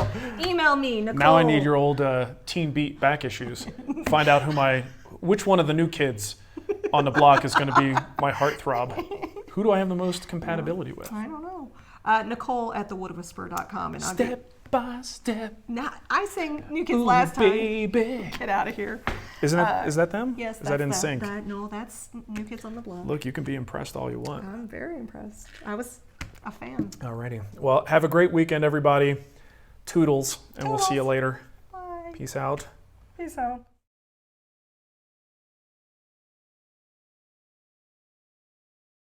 email me, Nicole. Now I need your old Teen Beat back issues. Find out which one of the new kids on the block is going to be my heartthrob. Who do I have the most compatibility with? I don't know. Nicole at thewoodwhisperer.com. And Step by step. Nah, I sang New Kids Ooh, last time. baby. Get out of here. Isn't it? Is that them? Yes. Is that in sync? No, that's New Kids on the Block. Look, you can be impressed all you want. I'm very impressed. I was a fan. Alrighty. Well, have a great weekend, everybody. Toodles, and we'll see you later. Bye. Peace out. Peace out.